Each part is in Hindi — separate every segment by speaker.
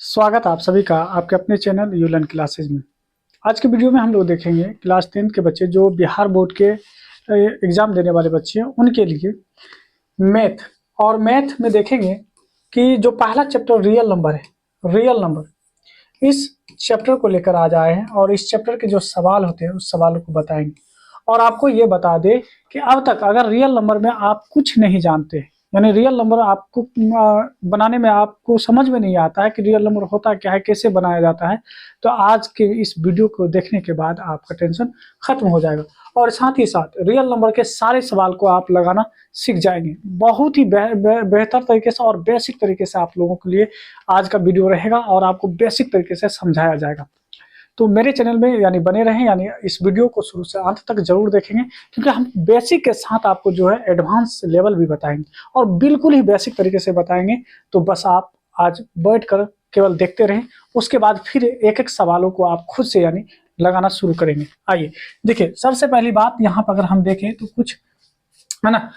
Speaker 1: स्वागत आप सभी का आपके अपने चैनल यू लर्न क्लासेज में। आज के वीडियो में हम लोग देखेंगे क्लास 10 के बच्चे जो बिहार बोर्ड के एग्ज़ाम देने वाले बच्चे हैं उनके लिए मैथ। और मैथ में देखेंगे कि जो पहला चैप्टर रियल नंबर है, रियल नंबर, इस चैप्टर को लेकर आ जाए हैं और इस चैप्टर के जो सवाल होते हैं उस सवालों को बताएंगे। और आपको ये बता दें कि अब तक अगर रियल नंबर में आप कुछ नहीं जानते, यानी रियल नंबर आपको बनाने में आपको समझ में नहीं आता है कि रियल नंबर होता क्या है, कैसे बनाया जाता है, तो आज के इस वीडियो को देखने के बाद आपका टेंशन खत्म हो जाएगा। और साथ ही साथ रियल नंबर के सारे सवाल को आप लगाना सीख जाएंगे बहुत ही बेहतर तरीके से और बेसिक तरीके से। आप लोगों के लिए आज का वीडियो रहेगा और आपको बेसिक तरीके से समझाया जाएगा। तो मेरे चैनल में यानी बने रहें, यानी इस वीडियो को शुरू से अंत तक जरूर देखेंगे, क्योंकि हम बेसिक के साथ आपको जो है एडवांस लेवल भी बताएंगे और बिल्कुल ही बेसिक तरीके से बताएंगे। तो बस आप आज बैठकर केवल देखते रहें, उसके बाद फिर एक एक सवालों को आप खुद से यानी लगाना शुरू करेंगे। आइए देखिए, सबसे पहली बात यहाँ पर अगर हम देखें तो कुछ है ना,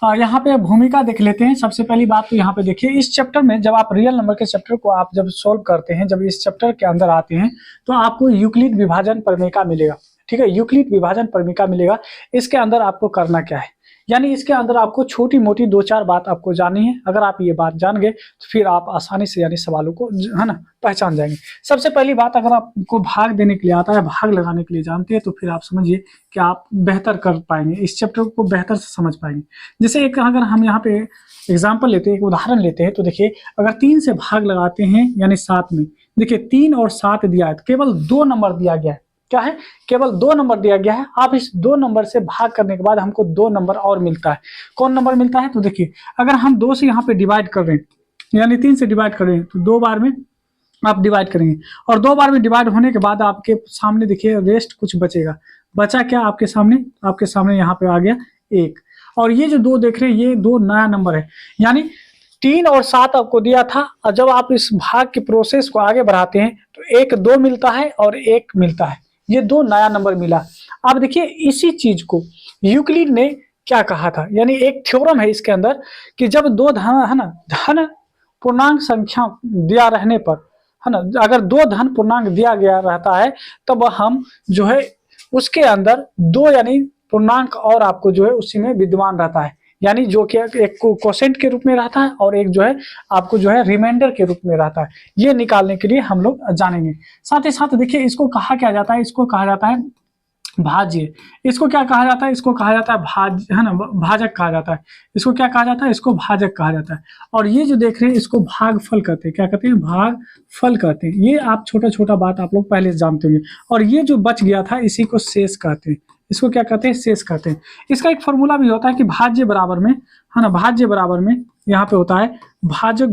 Speaker 1: यहाँ पे भूमिका देख लेते हैं। सबसे पहली बात तो यहाँ पे देखिए, इस चैप्टर में जब आप रियल नंबर के चैप्टर को आप जब सॉल्व करते हैं, जब इस चैप्टर के अंदर आते हैं तो आपको यूक्लिड विभाजन प्रमेय मिलेगा। ठीक है, यूक्लिड विभाजन प्रमेय मिलेगा। इसके अंदर आपको करना क्या है, यानी इसके अंदर आपको छोटी मोटी दो चार बात आपको जाननी है। अगर आप ये बात जान गए तो फिर आप आसानी से यानी सवालों को है ना पहचान जाएंगे। सबसे पहली बात, अगर आपको भाग देने के लिए आता है, भाग लगाने के लिए जानते हैं, तो फिर आप समझिए कि आप बेहतर कर पाएंगे, इस चैप्टर को बेहतर से समझ पाएंगे। जैसे एक अगर हम यहाँ पे एग्जाम्पल लेते हैं, एक उदाहरण लेते हैं, तो देखिए अगर 3 से भाग लगाते हैं यानी 7 में, देखिए 3 और 7 दिया है, केवल 2 नंबर दिया गया है। क्या है, केवल 2 नंबर दिया गया है। आप इस 2 नंबर से भाग करने के बाद हमको 2 नंबर और मिलता है। कौन नंबर मिलता है, तो देखिए अगर हम 2 से यहाँ पे डिवाइड कर रहे हैं यानी 3 से डिवाइड कर रहे हैं तो 2 बार में आप डिवाइड करेंगे और 2 बार में डिवाइड होने के बाद आपके सामने देखिए रेस्ट कुछ बचेगा। बचा क्या आपके सामने यहाँ पे आ गया 1। और ये जो 2 देख रहे हैं ये 2 नया नंबर है, यानी 3 और 7 आपको दिया था और जब आप इस भाग के प्रोसेस को आगे बढ़ाते हैं तो एक 2 मिलता है और 1 मिलता है, ये 2 नया नंबर मिला। अब देखिए इसी चीज को यूक्लिड ने क्या कहा था, यानी एक थ्योरम है इसके अंदर कि जब 2 धन है ना, धन पूर्णांक संख्या दिया रहने पर है ना, अगर 2 धन पूर्णांक दिया गया रहता है तब हम जो है उसके अंदर 2 यानी पूर्णांक और आपको जो है उसी में विद्यमान रहता है, यानी जो कि एक कोसेंट के रूप में रहता है और एक जो है आपको जो है रिमाइंडर के रूप में रहता है। ये निकालने के लिए हम लोग जानेंगे। साथ ही साथ देखिए इसको कहा क्या जाता है, इसको कहा जाता है भाज्य। इसको क्या कहा जाता है, इसको कहा जाता है भाज है ना, भाजक कहा जाता है। इसको क्या कहा जाता है, इसको भाजक कहा जाता है। और ये जो देख रहे हैं इसको भागफल कहते हैं। क्या कहते हैं, भागफल कहते हैं। ये आप छोटा छोटा बात आप लोग पहले से जानते होंगे। और ये जो बच गया था इसी को शेष कहते हैं। इसको क्या कहते हैं, शेष कहते हैं। इसका एक फॉर्मूला भी होता है कि भाज्य बराबर में है ना, भाज्य बराबर में यहाँ पे होता है भाजक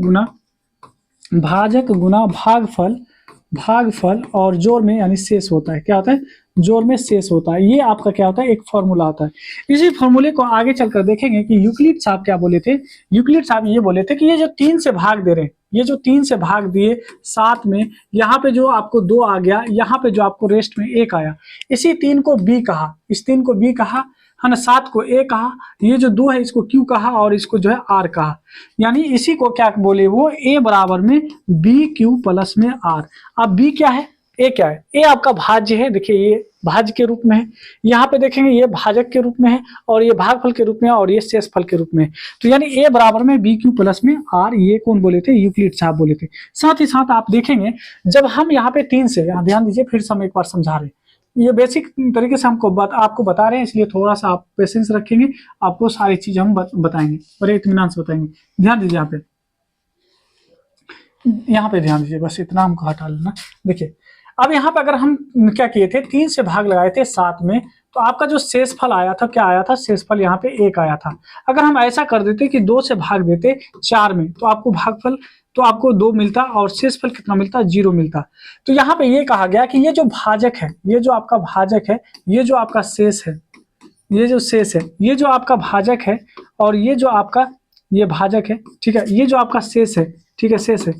Speaker 1: गुना भागफल, भागफल और जोड़ में यानी शेष होता है। क्या होता है, जोड़ में शेष होता है। ये आपका क्या होता है, एक फॉर्मूला होता है। इसी फॉर्मूले को आगे चलकर देखेंगे कि यूक्लिड साहब क्या बोले थे। यूक्लिड साहब ये बोले थे कि ये जो 3 से भाग दे रहे हैं, ये जो 3 से भाग दिए 7 में, यहाँ पे जो आपको 2 आ गया, यहाँ पे जो आपको रेस्ट में 1 आया, इसी 3 को बी कहा, इस 3 को बी कहा है ना, 7 को ए कहा, ये जो 2 है इसको क्यू कहा और इसको जो है आर कहा। यानी इसी को क्या बोले, वो ए बराबर में बी क्यू प्लस में आर। अब बी क्या है, ए क्या है, ए आपका भाज्य है। देखिए ये भाज्य के रूप में है, यहाँ पे देखेंगे ये भाजक के रूप में है और ये भागफल के रूप में और ये शेषफल के रूप में है। तो यानी ए बराबर में बी क्यू प्लस में आर, ये कौन बोले थे, यूक्लिड साहब बोले थे। साथ ही साथ आप देखेंगे जब हम यहाँ पे 3 से, यहाँ ध्यान दीजिए फिर से हम एक बार समझा रहे हैं, ये बेसिक तरीके से आपको बता रहे हैं, इसलिए थोड़ा सा आप पेशेंस रखेंगे, आपको सारी चीज हम बताएंगे बड़े इत्मीनान से बताएंगे। ध्यान दीजिए यहाँ पे ध्यान दीजिए, बस इतना हमको हटा लेना। देखिए अब यहाँ पे अगर हम क्या किए थे, 3 से भाग लगाए थे 7 में, तो आपका जो शेषफल आया था, क्या आया था, शेषफल यहाँ पे 1 आया था। अगर हम ऐसा कर देते कि 2 से भाग देते 4 में, तो आपको भागफल तो आपको 2 मिलता और शेषफल कितना मिलता, 0 मिलता। तो यहाँ पे ये कहा गया कि ये जो भाजक है, ये जो आपका भाजक है, ये जो आपका शेष है, ये जो शेष है, ये जो आपका भाजक है और ये जो आपका ये भाजक है, ठीक है, ये जो आपका शेष है, ठीक है, शेष है।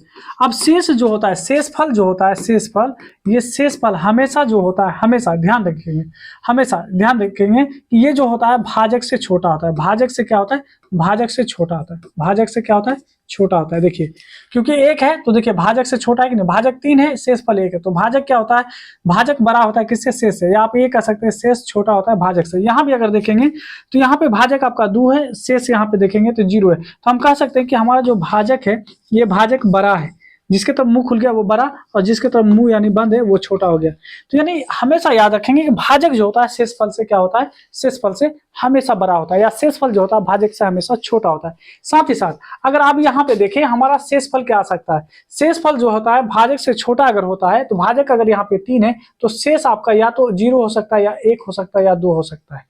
Speaker 1: अब शेष जो होता है, शेषफल जो होता है, शेषफल, ये शेषफल हमेशा जो होता है, हमेशा ध्यान रखेंगे, हमेशा ध्यान रखेंगे कि ये जो होता है भाजक से छोटा होता है। भाजक से क्या होता है, भाजक से छोटा होता है, भाजक से क्या होता है, छोटा होता है। देखिए क्योंकि एक है तो देखिए भाजक से छोटा है कि नहीं, भाजक 3 है, शेषफल 1 है, तो भाजक क्या होता है, भाजक बड़ा होता है किससे, शेष से, या आप ये कह सकते हैं शेष छोटा होता है भाजक से। यहाँ भी अगर देखेंगे तो यहाँ पे भाजक आपका 2 है, शेष यहाँ पे देखेंगे तो 0 है, तो हम कह सकते हैं कि हमारा जो भाजक है ये भाजक बड़ा है, जिसके तरफ मुंह खुल गया वो बड़ा, और जिसके तरफ मुंह यानी बंद है वो छोटा हो गया। तो यानी हमेशा याद रखेंगे कि भाजक जो होता है शेषफल से क्या होता है, शेषफल से हमेशा बड़ा होता है, या शेषफल जो होता है भाजक से हमेशा छोटा होता है। साथ ही साथ अगर आप यहाँ पे देखें हमारा शेषफल क्या आ सकता है, शेषफल जो होता है भाजक से छोटा अगर होता है, तो भाजक अगर यहाँ पे 3 है तो शेष आपका या तो 0 हो सकता है, या 1 हो सकता है, या 2 हो सकता है।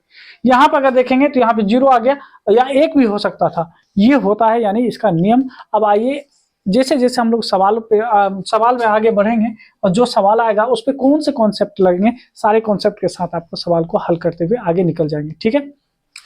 Speaker 1: यहाँ पर अगर देखेंगे तो यहाँ पे 0 आ गया, या 1 भी हो सकता था, ये होता है यानी इसका नियम। अब आइए जैसे जैसे हम लोग सवाल में आगे बढ़ेंगे, और जो सवाल आएगा उस पर कौन से कॉन्सेप्ट लगेंगे, सारे कॉन्सेप्ट के साथ आपको सवाल को हल करते हुए आगे निकल जाएंगे। ठीक है,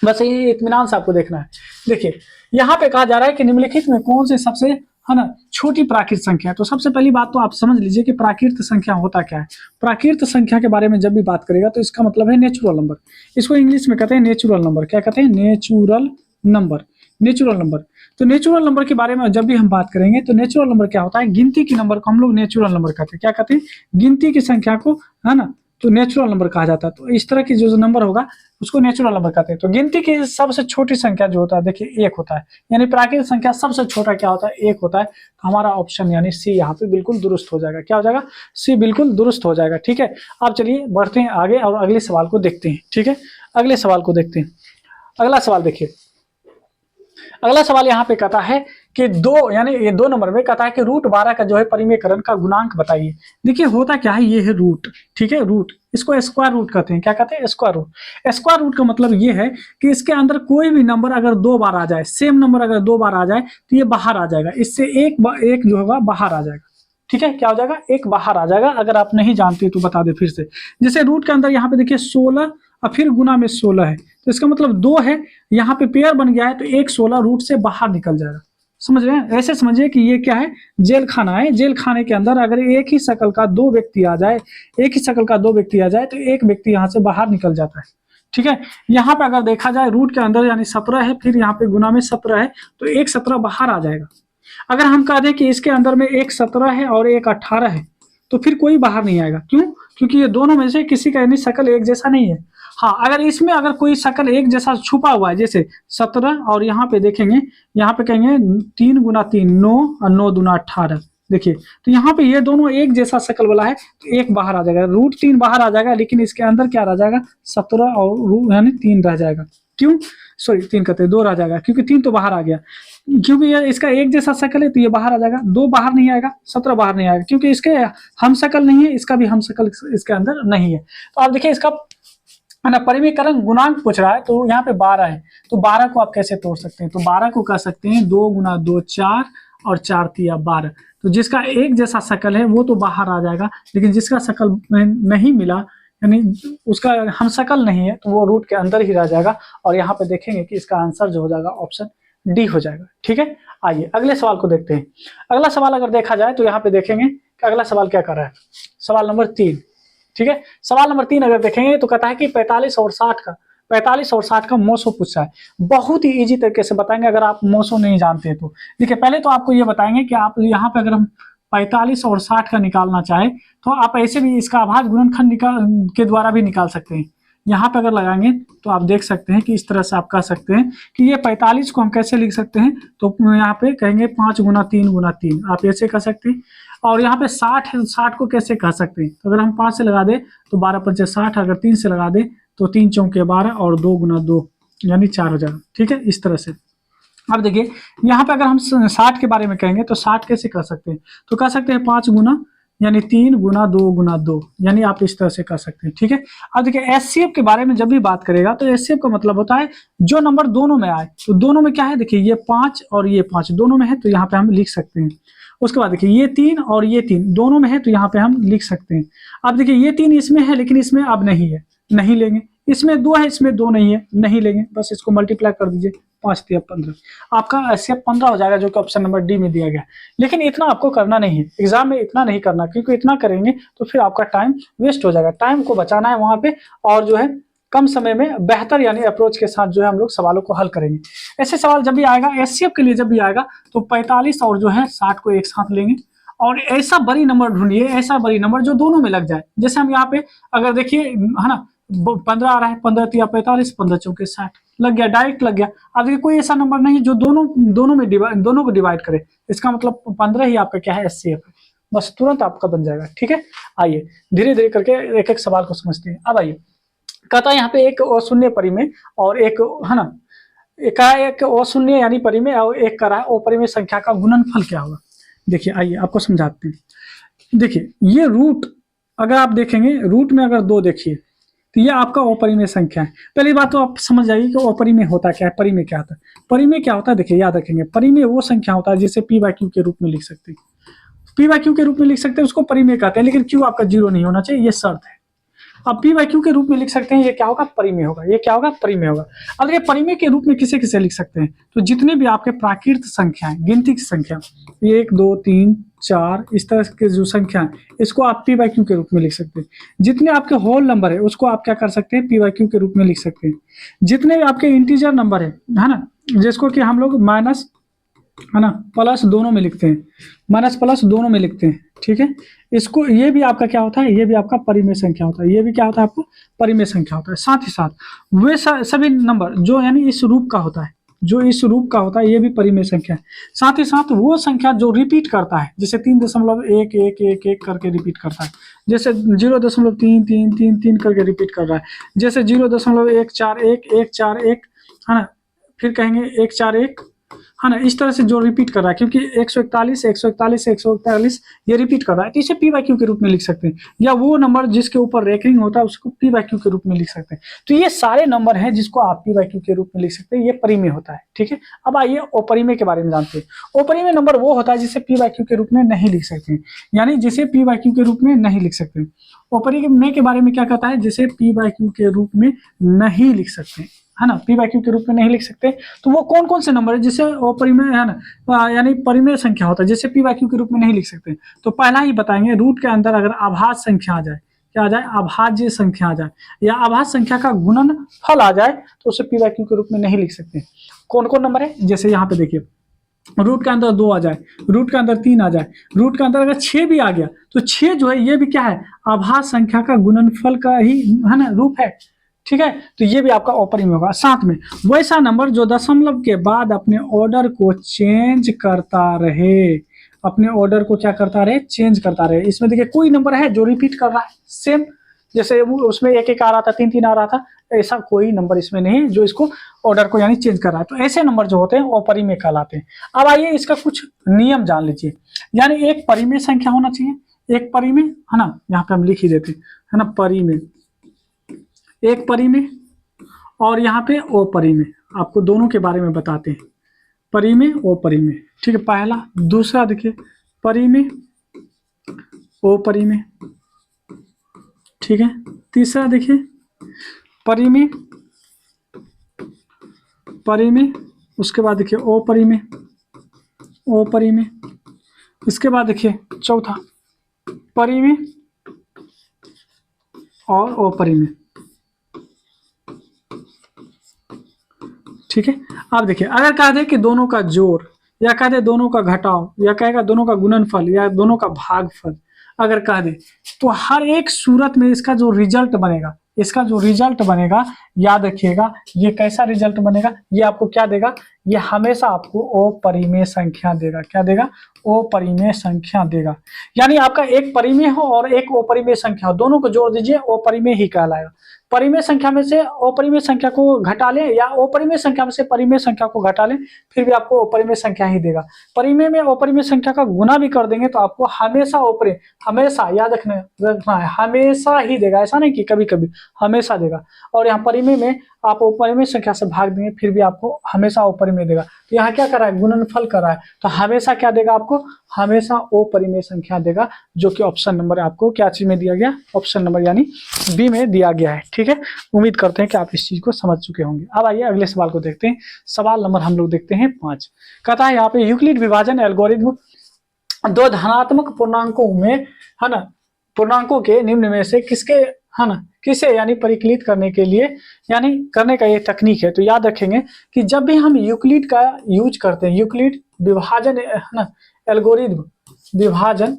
Speaker 1: बस ये इत्मीनान से आपको देखना है। देखिए यहाँ पे कहा जा रहा है कि निम्नलिखित में कौन से सबसे, है ना, छोटी प्राकृत संख्या है। तो सबसे पहली बात तो आप समझ लीजिए कि प्राकृत संख्या होता क्या है। प्राकृत संख्या के बारे में जब भी बात करेगा तो इसका मतलब है नेचुरल नंबर, इसको इंग्लिश में कहते हैं नेचुरल नंबर। क्या कहते हैं, नेचुरल नंबर, नेचुरल नंबर। तो नेचुरल नंबर के बारे में जब भी हम बात करेंगे तो नेचुरल नंबर क्या होता है, गिनती की नंबर को हम लोग नेचुरल नंबर कहते हैं। क्या कहते हैं, गिनती की संख्या को, है ना, तो नेचुरल नंबर कहा जाता है। तो इस तरह की जो नंबर होगा उसको नेचुरल नंबर कहते हैं। तो गिनती की सबसे छोटी संख्या जो होता है देखिए 1 होता है, यानी प्राकृतिक संख्या सबसे छोटा क्या होता है, 1 होता है। तो हमारा ऑप्शन यानी सी यहाँ पे बिल्कुल दुरुस्त हो जाएगा। क्या हो जाएगा, सी बिल्कुल दुरुस्त हो जाएगा। ठीक है, अब चलिए बढ़ते हैं आगे और अगले सवाल को देखते हैं। ठीक है, अगले सवाल को देखते हैं। अगला सवाल देखिए, अगला सवाल यहाँ पे कहता है कि 2 यानी ये 2 नंबर में कहता है कि √12 का जो है परिमेयकरण का गुणांक बताइए। देखिए होता क्या है, ये है रूट। ठीक है, रूट, इसको स्क्वायर रूट कहते हैं। क्या कहते हैं, स्क्वायर रूट। स्क्वायर रूट का मतलब ये है कि इसके अंदर कोई भी नंबर अगर 2 बार आ जाए, सेम नंबर अगर 2 बार आ जाए तो ये बाहर आ जाएगा, इससे एक जो होगा बाहर आ जाएगा। ठीक है, क्या हो जाएगा, एक बाहर आ जाएगा। अगर आप नहीं जानते तो बता दे फिर से। जैसे रूट के अंदर यहाँ पे देखिए 16 और फिर गुना में 16 है, तो इसका मतलब 2 है, यहाँ पे पेयर बन गया है, तो एक 16 रूट से बाहर निकल जाएगा। समझ रहे हैं, ऐसे समझिए कि ये क्या है, जेल खाना है। जेल खाने के अंदर अगर एक ही शक्ल का 2 व्यक्ति आ जाए, एक ही शक्ल का 2 व्यक्ति आ जाए, तो एक व्यक्ति यहाँ से बाहर निकल जाता है। ठीक है, यहाँ पे अगर देखा जाए रूट के अंदर यानी 17 है, फिर यहाँ पे गुना में 17 है, तो एक 17 बाहर आ जाएगा। अगर हम कह दें कि इसके अंदर में एक 17 है और एक 18 है, तो फिर कोई बाहर नहीं आएगा। क्यों, क्योंकि ये दोनों में से किसी का यानी शक्ल एक जैसा नहीं है। हाँ, अगर इसमें अगर कोई शक्ल एक जैसा छुपा हुआ है, जैसे 17 और यहाँ पे देखेंगे, यहाँ पे कहेंगे 3 गुना 3 9 और 9 दूना 18। देखिए तो यहाँ पे ये दोनों एक जैसा शक्ल वाला है, तो एक बाहर आ जाएगा, √3 बाहर आ जाएगा, लेकिन इसके अंदर क्या रह जाएगा, 17 और यानी 3 रह जाएगा। क्यों, सॉरी 3 कहते हैं 2 रह जाएगा, क्योंकि 3 तो बाहर आ गया, क्योंकि ये इसका एक जैसा शक्ल है तो ये बाहर आ जाएगा। 2 बाहर नहीं आएगा, 17 बाहर नहीं आएगा, क्योंकि इसके हम शक्ल नहीं है, इसका भी हम शक्ल इसके अंदर नहीं है। तो आप देखिए इसका है ना परिमेयकरण गुणांक पूछ रहा है, तो यहाँ पे 12 है, तो 12 को आप कैसे तोड़ सकते हैं, तो 12 को कह सकते हैं 2 गुना 2 4 और 4 तिया 12। तो जिसका एक जैसा शक्ल है वो तो बाहर आ जाएगा, लेकिन जिसका शक्ल नहीं मिला यानी उसका हम शक्ल नहीं है, तो वो रूट के अंदर ही रह जाएगा। और यहाँ पे देखेंगे कि इसका आंसर जो हो जाएगा ऑप्शन डी हो जाएगा। ठीक है, आइए अगले सवाल को देखते हैं। अगला सवाल अगर देखा जाए तो यहाँ पे देखेंगे कि अगला सवाल क्या कर रहा है, सवाल नंबर 3। ठीक है, सवाल नंबर 3 अगर देखेंगे तो कहता है कि 45 और 60 का मोसो पूछा है। बहुत ही इजी तरीके से बताएंगे अगर आप मोसो नहीं जानते हैं तो। देखिए पहले तो आपको ये बताएंगे कि आप यहाँ पे अगर हम 45 और 60 का निकालना चाहे तो आप ऐसे भी इसका अभाज्य गुणनखंड के द्वारा भी निकाल सकते हैं। यहाँ पे अगर लगाएंगे तो आप देख सकते हैं कि इस तरह से आप कह सकते हैं कि ये 45 को हम कैसे लिख सकते हैं, तो यहाँ पे कहेंगे 5 गुना 3 गुना 3, आप ऐसे कह सकते हैं। और यहाँ पे 60 है, 60 को कैसे कह सकते हैं, तो अगर हम 5 से लगा दे तो 12 × 60, अगर 3 से लगा दे तो 3 चौके 12 और 2 गुना 2 यानी 4 हो जाएगा। ठीक है, इस तरह से। अब देखिए यहाँ पे अगर हम 60 के बारे में कहेंगे तो 60 कैसे कर सकते हैं, तो कह सकते हैं 5 गुना यानी 3 गुना 2 गुना 2, यानी आप इस तरह से कर सकते हैं। ठीक है, अब देखिए एचसीएफ के बारे में जब भी बात करेगा तो एचसीएफ का मतलब होता है जो नंबर दोनों में आए। तो दोनों में क्या है, देखिए ये 5 और ये 5 दोनों में है, तो यहाँ पे हम लिख सकते हैं। उसके बाद देखिए ये 3 और ये 3 दोनों में है, तो यहाँ पे हम लिख सकते हैं। अब देखिए ये 3 इसमें है, लेकिन इसमें अब नहीं है, नहीं लेंगे। इसमें 2 है, इसमें 2 नहीं है, नहीं लेंगे। बस इसको मल्टीप्लाई कर दीजिए, 5 × 15, आपका एचसीएफ 15 हो जाएगा, जो कि ऑप्शन नंबर डी में दिया गया। लेकिन इतना आपको करना नहीं है, एग्जाम में इतना नहीं करना, क्योंकि इतना करेंगे तो फिर आपका टाइम वेस्ट हो जाएगा। टाइम को बचाना है वहां पे, और जो है कम समय में बेहतर यानी अप्रोच के साथ जो है हम लोग सवालों को हल करेंगे। ऐसे सवाल जब भी आएगा एचसीएफ के लिए, जब भी आएगा तो 45 और जो है 60 को एक साथ लेंगे और ऐसा बड़ी नंबर ढूंढिए, ऐसा बड़ी नंबर जो दोनों में लग जाए। जैसे हम यहाँ पे अगर देखिए है ना 15 आ रहा है, 15 तिया 45, 15 चौके 60 लग गया, डायरेक्ट लग गया। अब ये कोई ऐसा नंबर नहीं जो दोनों को डिवाइड करे, इसका मतलब 15 ही आपका क्या है एचसीएफ है, बस तुरंत आपका बन जाएगा। ठीक है, आइए धीरे धीरे करके एक एक सवाल को समझते हैं। अब आइए कहता है यहाँ पे एक अशून्य परिमेय और एक है ना एक अशून्य यानी परिमेय और एक करा अपरिमेय संख्या का गुणनफल क्या होगा। देखिए आइए आपको समझाते हैं। देखिए ये रूट, अगर आप देखेंगे रूट में अगर 2 देखिए तो ये आपका अपरिमेय संख्या है। पहली बात तो आप समझ जाइए कि अपरिमेय होता क्या है, परिमेय क्या होता है। परिमेय क्या होता है, देखिए याद रखेंगे, परिमेय वो संख्या होता है जिसे पी बाई क्यू के रूप में लिख सकते हैं। पी बाई क्यू के रूप में लिख सकते हैं, उसको परिमेय कहते हैं, लेकिन क्यू आपका 0 नहीं होना चाहिए, ये शर्त है। अब पी बाई क्यू के रूप में लिख सकते हैं, ये क्या होगा, परिमेय होगा। ये क्या होगा, परिमेय होगा। अब ये परिमेय के रूप में किसे किसे लिख सकते हैं, तो जितने भी आपके प्राकृत संख्याएं, गिनती की संख्या 1 2 3 4 इस तरह के जो संख्या है, इसको आप पी बाई क्यू के रूप में लिख सकते हैं। जितने आपके होल नंबर है उसको आप क्या कर सकते हैं, पी बाई क्यू के रूप में लिख सकते हैं। जितने भी आपके इंटीजर नंबर है ना, जिसको कि हम लोग माइनस है ना प्लस दोनों में लिखते हैं, माइनस प्लस दोनों में लिखते हैं। ठीक है, इसको ये भी आपका क्या होता है, ये भी आपका परिमेय संख्या होता है, ये भी क्या होता है आपको परिमेय संख्या होता है। साथ ही साथ वे सभी नंबर जो यानी इस रूप का होता है, जो इस रूप का होता है, ये भी परिमेय संख्या है। साथ ही साथ वो संख्या जो रिपीट करता है, जैसे 3.11111 करके रिपीट करता है, जैसे 0.3333 करके रिपीट कर रहा है, जैसे 0.141141 है ना, फिर कहेंगे 141 है ना, इस तरह से जो रिपीट कर रहा है, क्योंकि 141 141 141 ये रिपीट कर रहा है, तो इसे पी बाई क्यू के रूप में लिख सकते हैं। या वो नंबर जिसके ऊपर रैंकिंग होता है उसको पी बाई क्यू के रूप में लिख सकते हैं। तो ये सारे नंबर हैं जिसको आप पी बाई क्यू के रूप में लिख सकते हैं, ये परिमेय होता है। ठीक है, अब आइए अपरिमेय के बारे में जानते हैं। अपरिमेय नंबर वो होता है जिसे पी बाई क्यू के रूप में नहीं लिख सकते, यानी जिसे पी बाई क्यू के रूप में नहीं लिख सकते। अपरिमेय के बारे में क्या कहता है, जिसे पी बाई क्यू के रूप में नहीं लिख सकते, है ना, पी बाई क्यू के रूप में नहीं लिख सकते। तो वो कौन कौन से नंबर है जिसे अपरिमेय है ना, यानी परिमेय संख्या होता है जिसे पी बाई क्यू के रूप में नहीं लिख सकते। तो पहला ही बताएंगे, रूट के अंदर अगर अभाज्य संख्या आ जाए, क्या आ जाए, अभाज्य संख्या आ जाए, या अभाज्य संख्या का गुणनफल आ जाए, तो उसे पी बाई क्यू के रूप में नहीं लिख सकते। कौन कौन नंबर है, जैसे यहाँ पे देखिए रूट के अंदर 2 आ जाए, रूट के अंदर 3 आ जाए, रूट के अंदर अगर 6 भी आ गया, तो 6 जो है ये भी क्या है, अभाज्य संख्या का गुणनफल का ही है ना रूप है। ठीक है, तो ये भी आपका अपरिमेय होगा। साथ में वैसा नंबर जो दशमलव के बाद अपने ऑर्डर को चेंज करता रहे, अपने ऑर्डर को क्या करता रहे, चेंज करता रहे। इसमें देखिए कोई नंबर है जो रिपीट कर रहा है सेम, जैसे उसमें 1 1 आ रहा था, 3 3 आ रहा था, ऐसा कोई नंबर इसमें नहीं जो इसको ऑर्डर को यानी चेंज कर रहा है। तो ऐसे नंबर जो होते हैं वो अपरिमेय कहलाते हैं। अब आइए इसका कुछ नियम जान लीजिए। यानी एक परिमेय संख्या होना चाहिए, एक परिमेय है ना, यहाँ पे हम लिख ही देते हैं है ना, परिमेय, एक परिमेय और यहाँ पे अपरिमेय। आपको दोनों के बारे में बताते हैं, परिमेय अपरिमेय। ठीक है, पहला। दूसरा देखिए परिमेय अपरिमेय। ठीक है, तीसरा देखिए परिमेय परिमेय, उसके बाद देखिए अपरिमेय अपरिमेय, इसके बाद देखिए चौथा परिमेय और अपरिमेय। ठीक है, अब देखिए अगर कह दे कि दोनों का जोड़, या कह दे दोनों का घटाव, या कहेगा दोनों का गुणनफल, या दोनों का भागफल, अगर कह दे, तो हर एक सूरत में इसका जो रिजल्ट बनेगा, इसका जो रिजल्ट बनेगा, याद रखिएगा ये कैसा रिजल्ट बनेगा, ये आपको क्या देगा, ये हमेशा आपको अपरिमेय संख्या देगा। क्या देगा, अपरिमेय संख्या देगा। यानी आपका एक परिमेय हो और एक अपरिमेय संख्या हो, दोनों को जोड़ दीजिए, अपरिमेय ही कहलाएगा। परिमेय संख्या में से अपरिमेय संख्या को घटा लें, या अपरिमेय संख्या में से परिमेय संख्या को घटा लें, फिर भी आपको अपरिमेय संख्या ही देगा। परिमेय में अपरिमेय संख्या का गुना भी कर देंगे तो आपको हमेशा अपरिमेय, हमेशा याद रखना है, हमेशा ही देगा, ऐसा नहीं कि कभी कभी, हमेशा देगा। और यहाँ परिमेय में आप अपरिमेय संख्या से भाग देंगे फिर भी आपको हमेशा अपरिमेय देगा। तो यहाँ क्या कर रहा है, गुणनफल कर रहा है, तो हमेशा क्या देगा आपको, हमेशा अपरिमेय संख्या देगा, जो कि ऑप्शन नंबर आपको क्या चीज में दिया गया, ऑप्शन नंबर यानी बी में दिया गया है। ठीक है, उम्मीद करते हैं कि आप इस चीज को समझ चुके होंगे। अब आइए अगले सवाल को देखते हैं। सवाल नंबर हम लोग देखते हैं 5। कहता है यहाँ पे यूक्लिड विभाजन एल्गोरिथम 2 धनात्मक पूर्णांकों में है ना पूर्णांकों के निम्न में से किसके, है ना, किसे यानी परिकलित करने के लिए यानी करने का ये तकनीक है। तो याद रखेंगे कि जब भी हम यूक्लिड का यूज करते हैं, यूक्लिड विभाजन, है ना, एल्गोरिथम विभाजन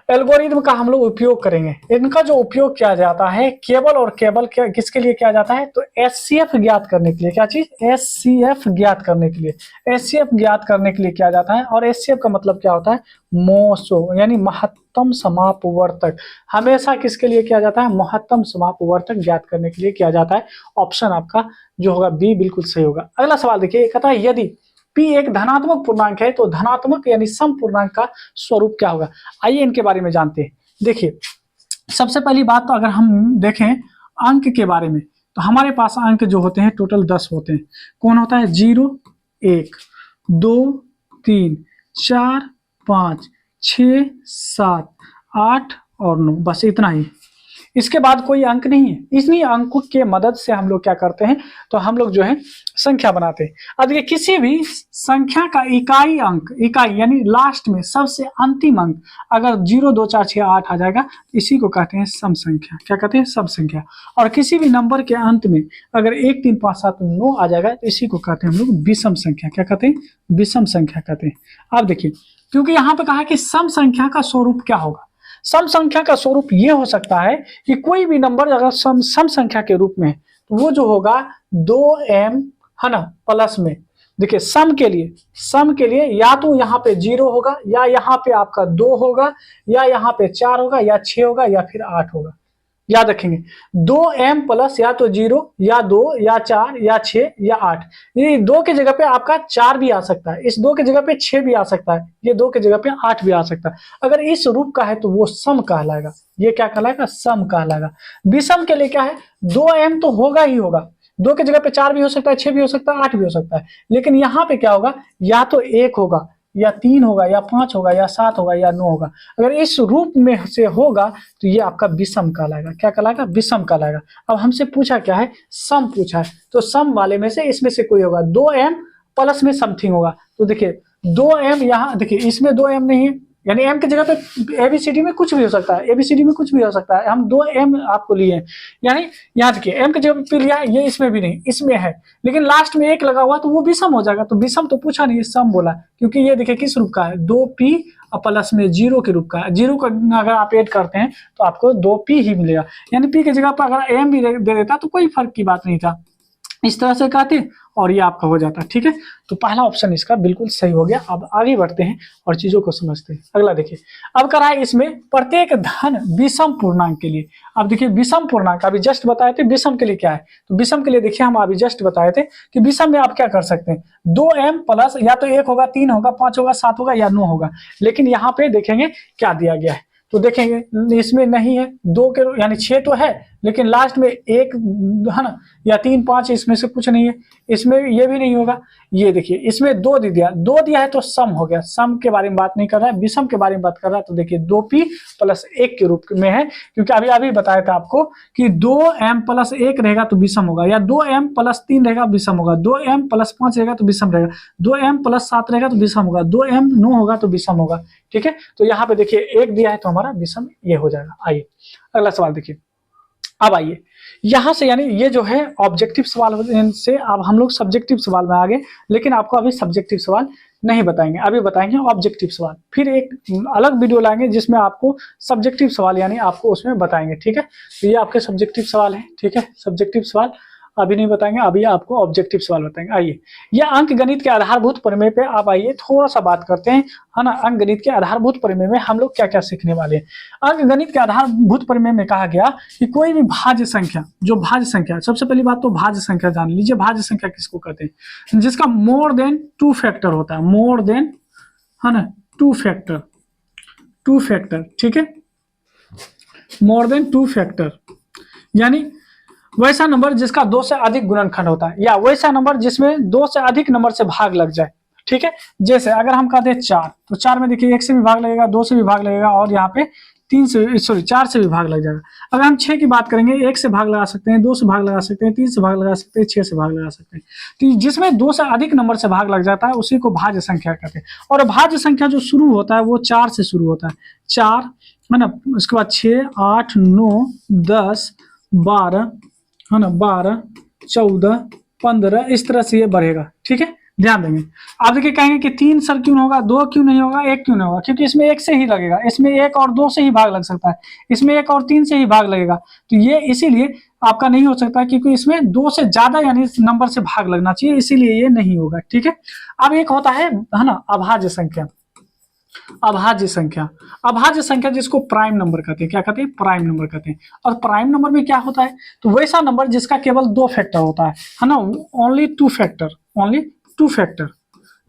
Speaker 1: एल्गोरिथम का हम लोग उपयोग करेंगे। इनका जो उपयोग किया जाता है केवल और केवल किसके लिए किया जाता है, तो एचसीएफ ज्ञात करने के लिए। क्या चीज, एचसीएफ ज्ञात करने के लिए, एचसीएफ ज्ञात करने के लिए किया जाता है। और एचसीएफ का मतलब क्या होता है, मोसो यानी महत्तम समापवर्तक। हमेशा किसके लिए किया जाता है, महत्तम समापवर्तक ज्ञात करने के लिए किया जाता है। ऑप्शन आपका जो होगा बी बिल्कुल सही होगा। अगला सवाल देखिए, कहता है यदि P एक धनात्मक पूर्णांक है तो धनात्मक यानी सम पूर्णांक का स्वरूप क्या होगा। आइए इनके बारे में जानते हैं। देखिए सबसे पहली बात तो अगर हम देखें अंक के बारे में, तो हमारे पास अंक जो होते हैं टोटल 10 होते हैं। कौन होता है, 0, 1, 2, 3, 4, 5, 6, 7, 8 और 9, बस इतना ही। इसके बाद कोई अंक नहीं है। इन्हीं अंकों के मदद से हम लोग क्या करते हैं, तो हम लोग जो है संख्या बनाते हैं। अब देखिए किसी भी संख्या का इकाई अंक, इकाई यानी लास्ट में सबसे अंतिम अंक अगर 0, 2, 4, 6, 8 आ जाएगा, इसी को कहते हैं सम संख्या। क्या कहते हैं, सम संख्या। और किसी भी नंबर के अंत में अगर 1, 3, 5, 7, 9 आ जाएगा, तो इसी को कहते हैं हम लोग विषम संख्या। क्या कहते हैं, विषम संख्या कहते हैं। अब देखिए क्योंकि यहाँ पे कहा है कि सम संख्या का स्वरूप क्या होगा। सम संख्या का स्वरूप ये हो सकता है कि कोई भी नंबर अगर सम संख्या के रूप में है, तो वो जो होगा 2m, है ना, प्लस में। देखिए सम के लिए या तो यहाँ पे 0 होगा, या यहाँ पे आपका 2 होगा, या यहाँ पे 4 होगा, या 6 होगा, या फिर 8 होगा। याद रखेंगे 2m प्लस या तो 0 या 2 या 4 या 6 या 8। ये 2 की जगह पे आपका 4 भी आ सकता है, इस 2 की जगह पे 6 भी आ सकता है, ये 2 की जगह पे 8 भी आ सकता है। अगर इस रूप का है तो वो सम कहलाएगा। ये क्या कहलाएगा, सम कहलाएगा। विषम के लिए क्या है, 2m तो होगा ही होगा, 2 की जगह पे 4 भी हो सकता है, 6 भी हो सकता है, 8 भी हो सकता है। लेकिन यहाँ पे क्या होगा, या तो 1 होगा, या 3 होगा, या 5 होगा, या 7 होगा, या 9 होगा। अगर इस रूप में से होगा तो ये आपका विषम कहलाएगा। क्या कहलाएगा, विषम कहलाएगा। अब हमसे पूछा क्या है, सम पूछा है, तो सम वाले में से इसमें से कोई होगा। 2m प्लस में समथिंग होगा। तो देखिए 2m, यहाँ देखिए इसमें 2m नहीं है, यानी m की जगह पे एबीसीडी में कुछ भी हो सकता है, एबीसीडी में कुछ भी हो सकता है। हम 2m आपको लिए हैं, यानी यहाँ देखिए m की जगह पे लिया है, ये इसमें भी नहीं, इसमें है, लेकिन लास्ट में 1 लगा हुआ तो वो विषम हो जाएगा। तो विषम तो पूछा नहीं, सम बोला, क्योंकि ये देखिए किस रूप का है, 2p प्लस में 0 के रूप का है। 0 को अगर आप ऐड करते हैं तो आपको 2p ही मिलेगा, यानी p की जगह पर अगर m भी दे देता तो कोई फर्क की बात नहीं था। इस तरह से कहते और ये आपका हो जाता। ठीक है, तो पहला ऑप्शन इसका बिल्कुल सही हो गया। अब आगे बढ़ते हैं और चीजों को समझते हैं। अगला देखिए, अब करा है इसमें प्रत्येक धन विषम पूर्णांक के लिए। अब देखिए विषम पूर्णांक अभी जस्ट बताए थे, विषम के लिए क्या है, तो विषम के लिए देखिए हम अभी जस्ट बताए थे कि विषम में आप क्या कर सकते हैं, 2m प्लस या तो 1 होगा, 3 होगा, 5 होगा, 7 होगा, या 9 होगा। लेकिन यहाँ पे देखेंगे क्या दिया गया है, तो देखेंगे इसमें नहीं है 2 के यानी 6 तो है, लेकिन लास्ट में 1 है ना, या 3, 5 इसमें से कुछ नहीं है, इसमें ये भी नहीं होगा। ये देखिए इसमें 2 दिया है तो सम हो गया। सम के बारे में बात नहीं कर रहा है, विषम के बारे में बात कर रहा है। तो देखिए 2p प्लस 1 के रूप में है, क्योंकि अभी बताया था आपको कि 2m प्लस 1 रहेगा तो विषम होगा, या 2m प्लस 3 रहेगा विषम होगा, 2m प्लस 5 रहेगा तो विषम रहेगा, 2m प्लस 7 रहेगा तो विषम होगा, 2m 9 होगा तो विषम होगा। ठीक है, तो यहाँ पे देखिए 1 दिया है तो हमारा विषम ये हो जाएगा। आइए अगला सवाल देखिए। अब आइए यहां से, यानी ये जो है ऑब्जेक्टिव सवाल से अब हम लोग सब्जेक्टिव सवाल में आ गए, लेकिन आपको अभी सब्जेक्टिव सवाल नहीं बताएंगे, अभी बताएंगे ऑब्जेक्टिव सवाल। फिर एक अलग वीडियो लाएंगे जिसमें आपको सब्जेक्टिव सवाल यानी आपको उसमें बताएंगे। ठीक है, तो ये आपके सब्जेक्टिव सवाल है। ठीक है, सब्जेक्टिव सवाल अभी नहीं बताएंगे, अभी आपको ऑब्जेक्टिव सवाल बताएंगे। आइए यह अंक गणित के आधारभूत प्रमेय पे आप आइए थोड़ा सा बात करते हैं, है ना। अंक गणित के आधारभूत प्रमेय में हम लोग क्या क्या सीखने वाले हैं। अंक गणित के आधारभूत प्रमेय में कहा गया कि कोई भी भाज्य संख्या, जो भाज्य संख्या, सबसे पहली बात तो भाज्य संख्या जान लीजिए। भाज्य संख्या किसको कहते हैं, जिसका मोर देन 2 फैक्टर होता है, मोर देन, है ना, 2 फैक्टर। ठीक है, मोर देन 2 फैक्टर यानी वैसा नंबर जिसका 2 से अधिक गुणनखंड होता है, या वैसा नंबर जिसमें 2 से अधिक नंबर से भाग लग जाए। ठीक है, जैसे अगर हम कहते हैं 4, तो 4 में देखिए 1 से भी भाग लगेगा, 2 से भी भाग लगेगा, और यहाँ पे 4 से भी भाग लग जाएगा। अगर हम 6 की बात करेंगे, 1 से भाग लगा सकते हैं, 2 से भाग लगा सकते हैं, 3 से भाग लगा सकते हैं, 6 से भाग लगा सकते हैं। तो जिसमें 2 से अधिक नंबर से भाग लग जाता है उसी को भाज्य संख्या कहते हैं। और भाज्य संख्या जो शुरू होता है वो 4 से शुरू होता है, 4, है ना, उसके बाद 6, 8, 9, 10, 12, है ना, 12, 14, 15, इस तरह से ये बढ़ेगा। ठीक है, ध्यान देंगे। आप देखिए कहेंगे कि 3 सर क्यों होगा, 2 क्यों नहीं होगा, 1 क्यों नहीं होगा, क्योंकि इसमें 1 से ही लगेगा, इसमें 1 और 2 से ही भाग लग सकता है, इसमें 1 और 3 से ही भाग लगेगा, तो ये इसीलिए आपका नहीं हो सकता, क्योंकि इसमें 2 से ज्यादा यानी नंबर से भाग लगना चाहिए, इसीलिए ये नहीं होगा। ठीक है, अब एक होता है ना, अभाज्य संख्या। अभाज्य संख्या, अभाज्य संख्या जिसको प्राइम नंबर कहते हैं, क्या कहते हैं, प्राइम नंबर कहते हैं। और प्राइम नंबर में क्या होता है, तो वैसा नंबर जिसका केवल 2 फैक्टर होता है ना, ओनली 2 फैक्टर, ओनली 2 फैक्टर,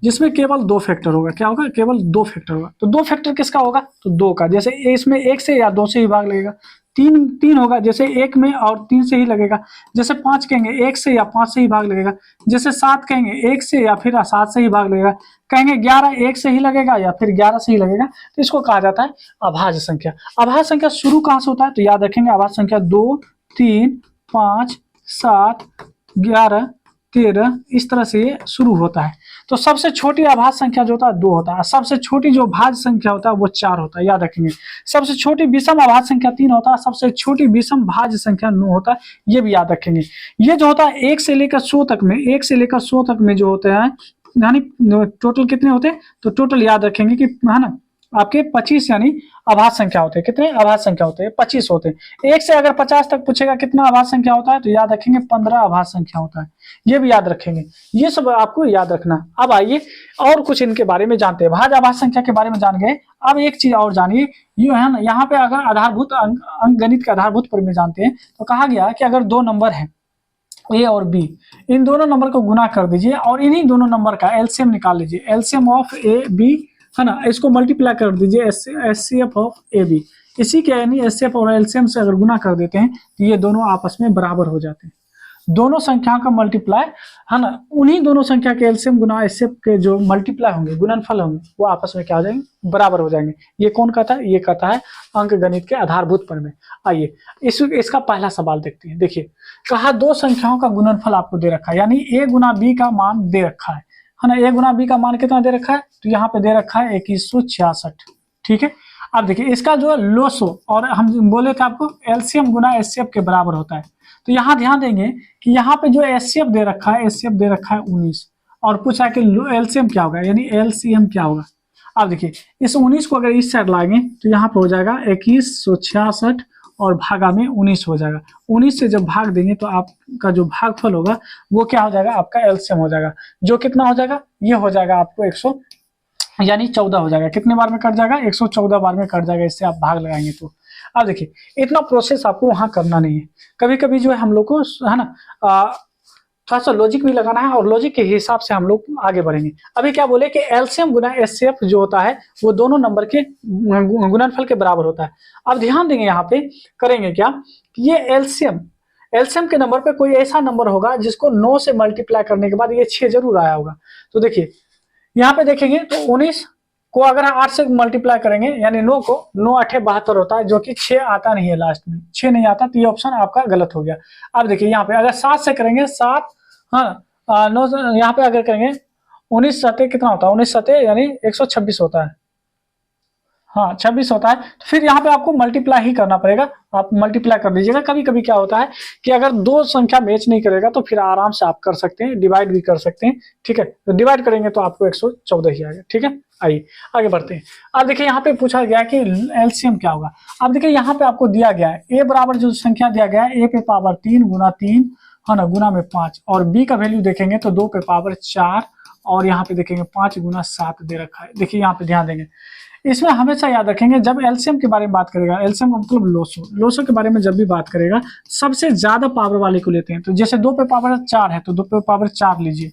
Speaker 1: जिसमें केवल 2 फैक्टर होगा। क्या होगा, केवल 2 फैक्टर होगा। तो 2 फैक्टर किसका होगा, तो 2 का, जैसे इसमें 1 से या 2 से ही भाग लगेगा। 3 होगा, जैसे 1 में और 3 से ही लगेगा। जैसे 5 कहेंगे 1 से या 5 से ही भाग लगेगा। जैसे 7 कहेंगे 1 से या फिर 7 से ही भाग लगेगा। कहेंगे 11 1 से ही लगेगा या फिर 11 से ही लगेगा, तो इसको कहा जाता है अभाज्य संख्या। अभाज्य संख्या शुरू कहाँ से होता है, तो याद रखेंगे अभाज्य संख्या 2, 3, 5, 7, 11, 13 इस तरह से ये शुरू होता है। तो सबसे छोटी अभाज्य संख्या जो होता है 2 होता है, सबसे छोटी जो भाज्य संख्या होता है वो 4 होता है, याद रखेंगे। सबसे छोटी विषम अभाज्य संख्या 3 होता है, सबसे छोटी विषम भाज्य संख्या 9 होता है, ये भी याद रखेंगे। ये जो होता है 1 से लेकर 100 तक में, 1 से लेकर 100 तक में जो होते हैं, यानी टोटल कितने होते हैं, तो टोटल याद रखेंगे कि, है ना, आपके 25 यानी अभाज्य संख्या होते हैं। कितने अभाज्य संख्या होते हैं, 25 होते हैं। 1 से अगर 50 तक पूछेगा कितना अभाज्य संख्या होता है, तो याद रखेंगे 15 अभाज्य संख्या होता है, ये भी याद रखेंगे। ये सब आपको याद रखना। अब आइए और कुछ इनके बारे में जानते हैं। भाज्य अभाज्य संख्या के बारे में जान गए, अब एक चीज और जानिए, ये है ना, यहाँ पे अगर आधारभूत अंक गणित के आधारभूत पर में जानते हैं, तो कहा गया कि अगर 2 नंबर है ए और बी, इन दोनों नंबर को गुना कर दीजिए और इन्हीं दोनों नंबर का एलसीएम निकाल लीजिए। एलसीएम ऑफ ए बी, है ना, इसको मल्टीप्लाई कर दीजिए एचसीएफ ऑफ ए बी। इसी के यानी एचसीएफ और एलसीएम से अगर गुना कर देते हैं तो ये दोनों आपस में बराबर हो जाते हैं। दोनों संख्याओं का मल्टीप्लाई, है ना, उन्हीं दोनों संख्या के एलसीएम गुना एचसीएफ के जो मल्टीप्लाई होंगे, गुणनफल होंगे, वो आपस में क्या हो जाएंगे, बराबर हो जाएंगे। ये कौन कहता है, ये कहता है अंक गणित के आधारभूत पर में। आइए इसका पहला सवाल देखते हैं। देखिए, कहा 2 संख्याओं का गुणनफल आपको दे रखा है, यानी ए गुना बी का मान दे रखा है ना। ए गुना बी का मान कितना दे रखा है, तो यहाँ पे दे रखा है 2166। ठीक है, अब देखिए इसका जो लोसो, और हम बोले थे आपको एलसीएम गुना एचसीएफ के बराबर होता है, तो यहाँ ध्यान देंगे कि यहाँ पे जो एचसीएफ दे रखा है, एचसीएफ दे रखा है 19, और पूछा कि एलसीएम क्या होगा, यानी एलसीएम क्या होगा। अब देखिए इस 19 को अगर इस साइड लाएंगे तो यहाँ पे हो जाएगा 2166 और भागा में 19 हो जाएगा। 19 से जब भाग देंगे तो आपका जो भागफल होगा वो क्या हो जाएगा, आपका एलसीएम हो जाएगा, जो कितना हो जाएगा, ये हो जाएगा आपको 100 यानी 14 हो जाएगा। कितने बार में कट जाएगा, 114 बार में कट जाएगा, इससे आप भाग लगाएंगे तो। अब देखिए इतना प्रोसेस आपको वहां करना नहीं है। कभी कभी जो है हम लोग को, है ना, थोड़ा सा लॉजिक भी लगाना है और लॉजिक के हिसाब से हम लोग आगे बढ़ेंगे। अभी क्या बोले कि एलसीएम गुना एचसीएफ जो होता है वो दोनों नंबर के गुणनफल के बराबर होता है। अब ध्यान देंगे यहाँ पे करेंगे क्या, ये एलसीएम के नंबर पे कोई ऐसा नंबर होगा जिसको 9 से मल्टीप्लाई करने के बाद ये 6 जरूर आया होगा। तो देखिए यहाँ पे देखेंगे तो 19 को अगर 8 से मल्टीप्लाई करेंगे, यानी 9 को 9 8 72 होता है, जो कि 6 आता नहीं है, लास्ट में 6 नहीं आता, तो ये ऑप्शन आपका गलत हो गया। अब देखिए यहाँ पे अगर 7 से करेंगे, 7, हाँ 9 यहाँ पे अगर करेंगे 19 सते कितना होता है, 19 सते यानी 126 होता है, हाँ 26 होता है। तो फिर यहाँ पे आपको मल्टीप्लाई ही करना पड़ेगा, आप मल्टीप्लाई कर दीजिएगा। कभी कभी क्या होता है कि अगर 2 संख्या मैच नहीं करेगा तो फिर आराम से आप कर सकते हैं, डिवाइड भी कर सकते हैं। ठीक है, तो डिवाइड करेंगे तो आपको 114 ही आएगा। ठीक है, आइए आगे बढ़ते हैं। अब देखिए यहाँ पे पूछा गया कि एलसीएम क्या होगा। अब देखिए यहाँ पे आपको दिया गया है ए बराबर जो संख्या दिया गया है, ए पे पावर 3 गुना 3, है ना, गुना में 5, और बी का वैल्यू देखेंगे तो 2 पे पावर 4, और यहाँ पे देखेंगे 5 गुना 7 दे रखा है। देखिए यहाँ पे ध्यान देंगे, इसमें हमेशा याद रखेंगे जब एलसीएम के बारे में बात करेगा, एलसीएम का मतलब लोसो के बारे में जब भी बात करेगा सबसे ज्यादा पावर वाले को लेते हैं। तो जैसे 2 पे पावर 4 है तो 2 पे पावर 4 लीजिए।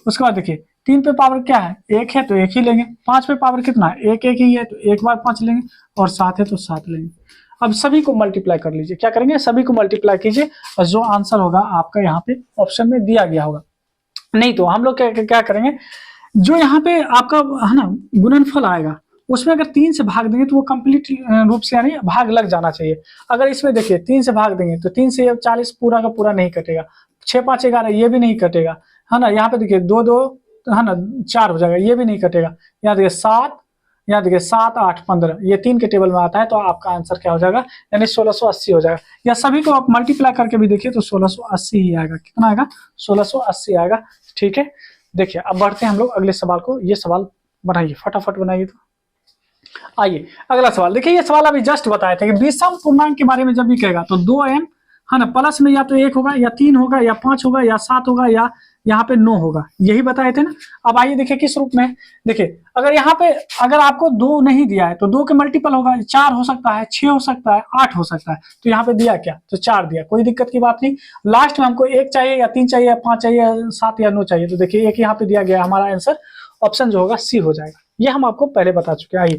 Speaker 1: उसके बाद देखिए 3 पे पावर क्या है, 1 है तो 1 ही लेंगे। 5 पे पावर कितना है, 1 1 ही है तो 1 बार 5 लेंगे, और 7 है तो 7 लेंगे। अब सभी को मल्टीप्लाई कर लीजिए। क्या करेंगे, सभी को मल्टीप्लाई कीजिए और जो आंसर होगा आपका यहाँ पे ऑप्शन में दिया गया होगा। नहीं तो हम लोग क्या करेंगे, जो यहाँ पे आपका, है ना, गुणनफल आएगा उसमें अगर 3 से भाग देंगे तो वो कंप्लीट रूप से यानी भाग लग जाना चाहिए। अगर इसमें देखिए 3 से भाग देंगे तो 3 से 40 पूरा का पूरा नहीं कटेगा, 6 5 11 ये भी नहीं कटेगा, है ना। यहाँ पे देखिए 2 2, है ना, 4 हो जाएगा, ये भी नहीं कटेगा। यहाँ देखिए 7, यहाँ देखिए 7, 8, 15 ये 3 के टेबल में आता है, तो आपका आंसर क्या हो जाएगा, यानी 1680 हो जाएगा। या सभी को आप मल्टीप्लाई करके भी देखिए तो 1680 ही आएगा। कितना आएगा, 1680 आएगा। ठीक है, देखिए अब बढ़ते हैं हम लोग अगले सवाल को। ये सवाल बनाइए, फटाफट बनाइए। तो आइए अगला सवाल देखिए, ये सवाल अभी जस्ट बताए थे कि विषम पूर्णांक के बारे में जब भी कहेगा तो 2m है ना, प्लस में या तो 1 होगा या 3 होगा या 5 होगा या 7 होगा या यहाँ पे 9 होगा, यही बताए थे ना। अब आइए देखिए किस रूप में है। देखिए अगर यहाँ पे अगर आपको 2 नहीं दिया है तो 2 के मल्टीपल होगा, 4 हो सकता है, 6 हो सकता है, 8 हो सकता है। तो यहाँ पे दिया क्या, तो 4 दिया, कोई दिक्कत की बात नहीं। लास्ट में हमको 1 चाहिए या 3 चाहिए या 5 चाहिए या 7 या 9 चाहिए, तो देखिए 1 यहाँ पे दिया गया, हमारा आंसर ऑप्शन जो होगा सी हो जाएगा। ये हम आपको पहले बता चुके हैं। आइए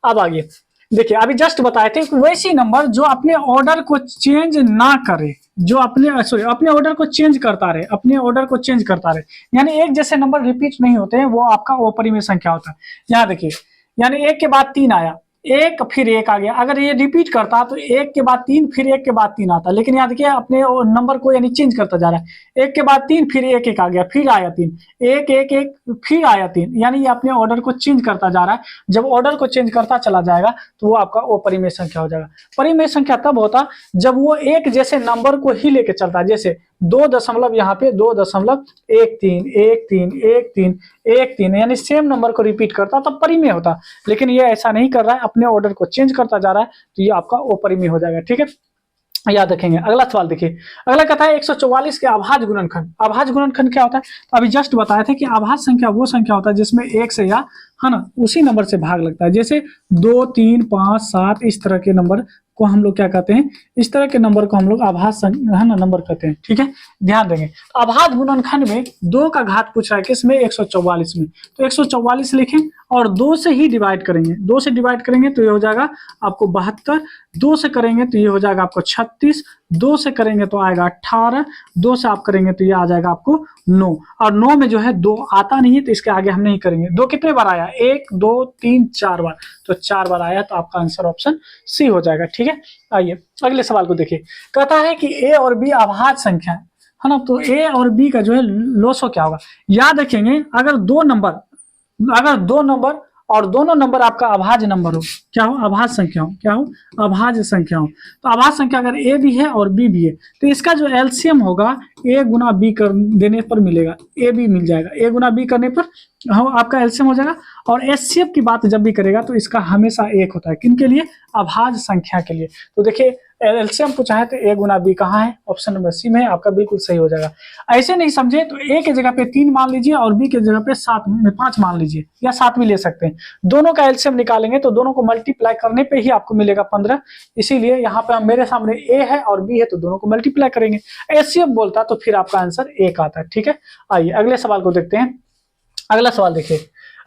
Speaker 1: अब आगे देखिए, अभी जस्ट बताए थे वैसी नंबर जो अपने ऑर्डर को चेंज ना करे, जो अपने ऑर्डर को चेंज करता रहे, अपने ऑर्डर को चेंज करता रहे, यानी एक जैसे नंबर रिपीट नहीं होते हैं, वो आपका अपरिमेय संख्या होता है। यहाँ देखिए, यानी 1 के बाद 3 आया, 1 फिर 1 आ गया। अगर ये रिपीट करता तो 1 के बाद 3 फिर 1 के बाद 3 आता, लेकिन यहाँ देखिए अपने नंबर को यानी चेंज करता जा रहा है। 1 के बाद 3 फिर 1 1 आ गया, फिर आया 3, 1 1 1 फिर आया 3, यानी ये अपने ऑर्डर को चेंज करता जा रहा है। जब ऑर्डर को चेंज करता चला जाएगा तो वो आपका अपरिमेय संख्या हो जाएगा। परिमेय संख्या तब होता जब वो एक जैसे नंबर को ही लेके चलता है, जैसे 2 दशमलव यहाँ पे 2.13 1 3 1 3 1 3, यानी सेम नंबर को रिपीट करता तब परिमेय होता। लेकिन ये ऐसा नहीं कर रहा है, अपने ऑर्डर को चेंज करता जा रहा है, तो ये आपका अपरिमेय हो जाएगा। ठीक है, याद रखेंगे। अगला सवाल देखिए, अगला कहता है 144 के अभाज्य गुणनखंड। अभाज्य गुणनखंड क्या होता है, तो अभी जस्ट बताए थे कि अभाज्य संख्या वो संख्या होता है जिसमें 1 से या है ना उसी नंबर से भाग लगता है। जैसे 2 3 5 7 इस तरह के नंबर को हम लोग क्या कहते हैं, इस तरह के नंबर को हम लोग अभाज्य है ना नंबर कहते हैं। ठीक है, ध्यान देंगे। तो अभाज्य गुणनखंड में 2 का घात पूछ रहा है, किसमें, 144 में। तो 144 लिखें और 2 से ही डिवाइड करेंगे। 2 से डिवाइड करेंगे तो ये हो जाएगा आपको 72, 2 से करेंगे तो ये हो जाएगा आपको 36, 2 से करेंगे तो आएगा 18, 2 से आप करेंगे तो ये आ जाएगा आपको 9। और 9 में जो है 2 आता नहीं है, तो इसके आगे हम नहीं करेंगे। 2 कितने बार आया, 1 2 3 4 बार, तो 4 बार आया, तो आपका आंसर ऑप्शन सी हो जाएगा। ठीक है, आइए अगले सवाल को देखिए। कहता है कि ए और बी अभाज्य संख्या है ना, तो ए और बी का जो है लोसो क्या होगा। याद रखेंगे, अगर दो नंबर और दोनों नंबर आपका अभाज्य नंबर हो, क्या हो, अभाज्य संख्या हो, क्या हो, अभाज्य संख्या हो। तो अभाज्य संख्या अगर ए भी है और बी भी है, तो इसका जो एलसीएम होगा ए गुना बी कर देने पर मिलेगा, ए बी मिल जाएगा। ए गुना बी करने पर आपका एलसीएम हो जाएगा। और एचसीएफ की बात जब भी करेगा तो इसका हमेशा 1 होता है, किनके लिए, अभाज्य संख्या के लिए। तो देखिए एलसीएम पूछा है तो ए गुना बी कहाँ है, ऑप्शन नंबर सी में, आपका बिल्कुल सही हो जाएगा। ऐसे नहीं समझे तो ए के जगह पे 3 मान लीजिए और बी के जगह पे 5 मान लीजिए, या 7 भी ले सकते हैं। दोनों का एलसीएम निकालेंगे तो दोनों को मल्टीप्लाई करने पे ही आपको मिलेगा 15। इसीलिए यहाँ पे मेरे सामने ए है और बी है, तो दोनों को मल्टीप्लाई करेंगे। एचसीएफ बोलता तो फिर आपका आंसर 1 आता है। ठीक है, आइए अगले सवाल को देखते हैं। अगला सवाल देखिए,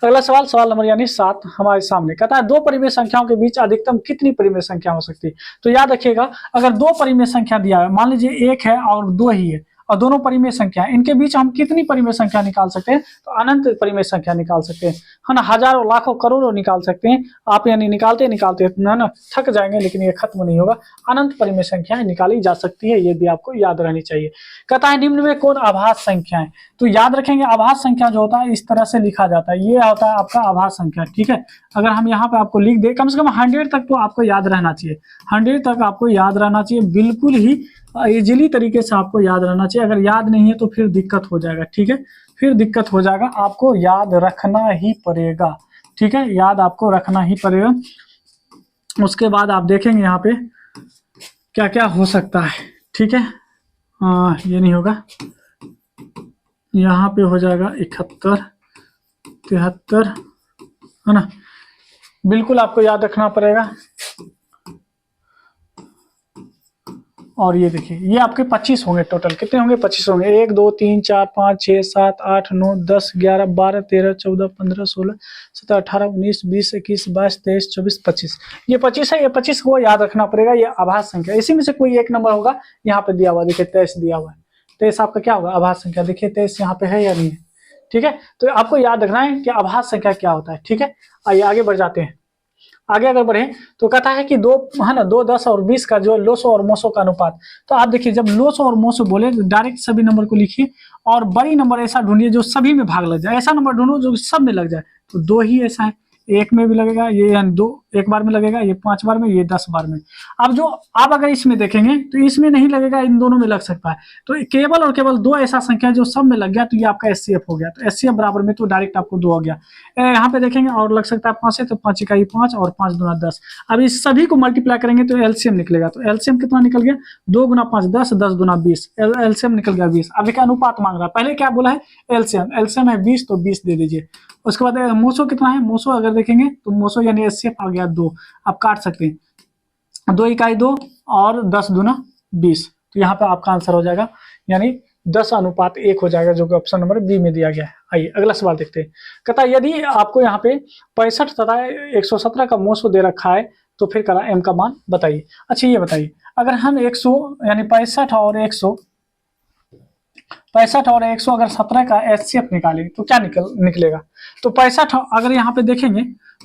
Speaker 1: अगला सवाल सवाल नंबर यानी 7 हमारे सामने कहता है 2 परिमेय संख्याओं के बीच अधिकतम कितनी परिमेय संख्या हो सकती है। तो याद रखिएगा, अगर 2 परिमेय संख्या दिया है, मान लीजिए 1 है और 2 ही है और दोनों परिमेय संख्या है, इनके बीच हम कितनी परिमेय संख्या निकाल सकते हैं, तो अनंत परिमेय संख्या निकाल सकते हैं, है ना। हजारों लाखों करोड़ों निकाल सकते हैं आप, यानी निकालते ना थक जाएंगे, लेकिन ये खत्म नहीं होगा। अनंत परिमेय संख्याएं निकाली जा सकती है, ये भी आपको याद रहनी चाहिए। कहता है निम्न में कौन अभाज्य संख्या है। तो याद रखेंगे, अभाज्य संख्या जो होता है इस तरह से लिखा जाता है, ये होता है आपका अभाज्य संख्या। ठीक है, अगर हम यहाँ पे आपको लिख दे, कम से कम 100 तक तो आपको याद रहना चाहिए, 100 तक आपको याद रहना चाहिए, बिल्कुल ही इजीली तरीके से आपको याद रहना चाहिए। अगर याद नहीं है तो फिर दिक्कत हो जाएगा। ठीक है, फिर दिक्कत हो जाएगा, आपको याद रखना ही पड़ेगा। ठीक है, याद आपको रखना ही पड़ेगा। उसके बाद आप देखेंगे यहाँ पे क्या क्या हो सकता है। ठीक है, ये नहीं होगा, यहाँ पे हो जाएगा 71 73, है ना, बिल्कुल आपको याद रखना पड़ेगा। और ये देखिए, ये आपके 25 होंगे, टोटल कितने होंगे, 25 होंगे। 1 2 3 4 5 6 7 8 9 10 11 12 13 14 15 16 17 18 19 20 21 22 23 24 25, ये 25 है। ये 25 को याद रखना पड़ेगा, ये अभाज्य संख्या। इसी में से कोई एक नंबर होगा, यहाँ पे दिया हुआ देखिए 23 दिया हुआ है, 23 आपका क्या होगा, अभाज्य संख्या। देखिए 23 यहाँ पे है या नहीं है। ठीक है, तो आपको याद रखना है कि अभाज्य संख्या क्या होता है। ठीक है, आइए आगे बढ़ जाते हैं। आगे अगर बढ़े तो कहता है कि 2 है ना 2 10 और 20 का जो लोसो और मोसो का अनुपात। तो आप देखिए, जब लोसो और मोसो बोले तो डायरेक्ट सभी नंबर को लिखिए और बड़ी नंबर ऐसा ढूंढिए जो सभी में भाग लग जाए, ऐसा नंबर ढूंढो जो सब में लग जाए। तो 2 ही ऐसा है, एक में भी लगेगा, ये यानी 2 एक बार में लगेगा, ये 5 बार में, ये 10 बार में। अब जो आप अगर इसमें देखेंगे तो इसमें नहीं लगेगा, इन दोनों में लग सकता है। तो केवल और केवल 2 ऐसा संख्या जो सब में लग गया तो ये आपका एचसीएफ हो गया। तो एचसीएफ बराबर में तो डायरेक्ट आपको 2 हो गया। यहाँ पे देखेंगे और लग सकता है 5 है, तो 5 इकाई 5 और 5 दूना 10। अब इस सभी को मल्टीप्लाई करेंगे तो एलसीएम निकलेगा। तो एलसीएम कितना निकल गया, 2 गुना 5 10, 10 दूना 20, एलसीएम निकल गया 20। अब देखिए अनुपात मांग रहा है, पहले क्या बोला है एलसीएम, एलसीएम है 20 तो 20 दे दीजिए। उसके बाद मोसो कितना है, मोसो अगर देखेंगे तो मोसो यानी एचसीएफ आ गया 2। आप काट सकते हैं, 2 इकाई 2 और 10 दूना 20। तो यहाँ पे आपका आंसर हो जाएगा यानी 10:1 हो जाएगा, जो कि ऑप्शन नंबर बी में दिया गया है। आइए अगला सवाल देखते हैं। कहता है यदि आपको यहाँ पे 65 तथा 117 का मोसो दे रखा है तो फिर करा एम का मान बताइए। अच्छा ये बताइए, अगर हम 100 यानी 65 और 100 अगर 17 का एचसीएफ निकालें तो क्या निकलेगा। तो 65 अगर यहाँ पे देखेंगे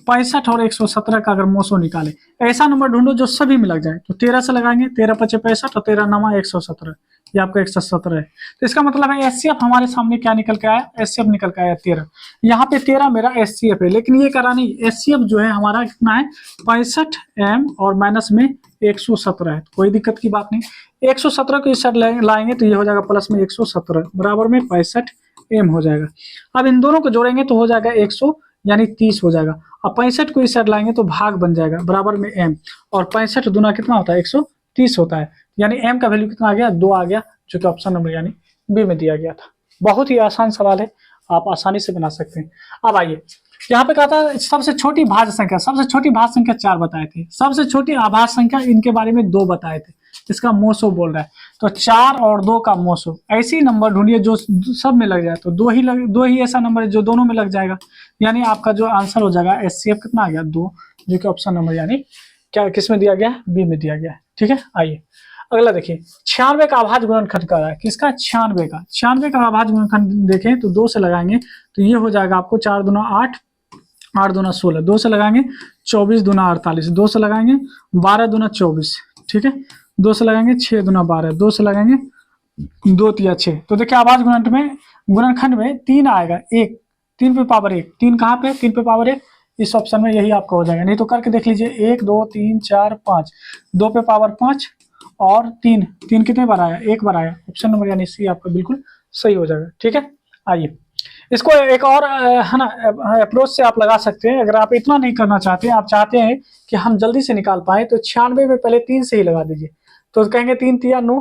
Speaker 1: 65 और 117 का अगर मोसो निकाले, ऐसा नंबर ढूंढो जो सभी में लग जाए। तो 13 से लगाएंगे, 13 पचे 65 और 13 नमा 117, ये आपका 117 है। तो इसका मतलब है एचसीएफ हमारे सामने क्या निकल के आया, एचसीएफ निकल के आया 13। यहाँ पे 13 मेरा एचसीएफ है, लेकिन ये करा नहीं, एचसीएफ जो है हमारा कितना है 65 एम और माइनस में 117 है। कोई दिक्कत की बात नहीं, 117 को इस साइड लाएंगे तो ये हो जाएगा प्लस में 117 बराबर में 65 एम हो जाएगा। अब इन दोनों को जोड़ेंगे तो हो जाएगा 100 यानी 30 हो जाएगा। अब 65 को इस साइड लाएंगे तो भाग बन जाएगा बराबर में एम, और 65 दूना कितना होता है 130 होता है, यानी एम का वैल्यू कितना आ गया 2 आ गया, जो कि ऑप्शन नंबर यानी बी में दिया गया था। बहुत ही आसान सवाल है, आप आसानी से बना सकते हैं। अब आइए यहाँ पे कहा था सबसे छोटी भाज्य संख्या, सबसे छोटी भाज्य संख्या 4 बताए थे, सबसे छोटी आभाज्य संख्या इनके बारे में 2 बताए थे। इसका मोसो बोल रहा है, तो 4 और 2 का मोसो, ऐसी नंबर ढूंढिए जो सब में लग जाए। तो 2 ही ऐसा नंबर है जो दोनों में लग जाएगा, यानी आपका जो आंसर हो जाएगा एचसीएफ कितना आ गया 2, जो कि ऑप्शन नंबर यानी क्या किस में दिया गया है, बी में दिया गया है। ठीक है, आइए अगला देखिए। 96 का अभाज्य गुणनखंड कर रहा है, किसका 96 का अभाज्य गुणनखंड देखें तो 2 से लगाएंगे तो ये हो जाएगा आपको 4 दूना 8, 8 दूना 16, 2 से लगाएंगे 24 दूना 48, 2 से लगाएंगे 12 दूना 24, ठीक है, 2 से लगाएंगे 6 दूना 12, 2 से लगाएंगे 2 तिया 6। तो देखिए आभाज्य गुणनखंड में 3 आएगा, 1 3 पे पावर 1, 3 कहाँ पे 3 पे पावर 1, इस ऑप्शन में यही आपका हो जाएगा। नहीं तो करके देख लीजिए 1 2 3 4 5, 2 पे पावर 5 और 3 कितने बार आया, 1 बार आया, ऑप्शन नंबर यानी सी आपका बिल्कुल सही हो जाएगा। ठीक है, आइए इसको एक और है ना अप्रोच से आप लगा सकते हैं। अगर आप इतना नहीं करना चाहते, आप चाहते हैं कि हम जल्दी से निकाल पाए, तो 96 में पहले 3 से ही लगा दीजिए। तो कहेंगे 3 तिया 9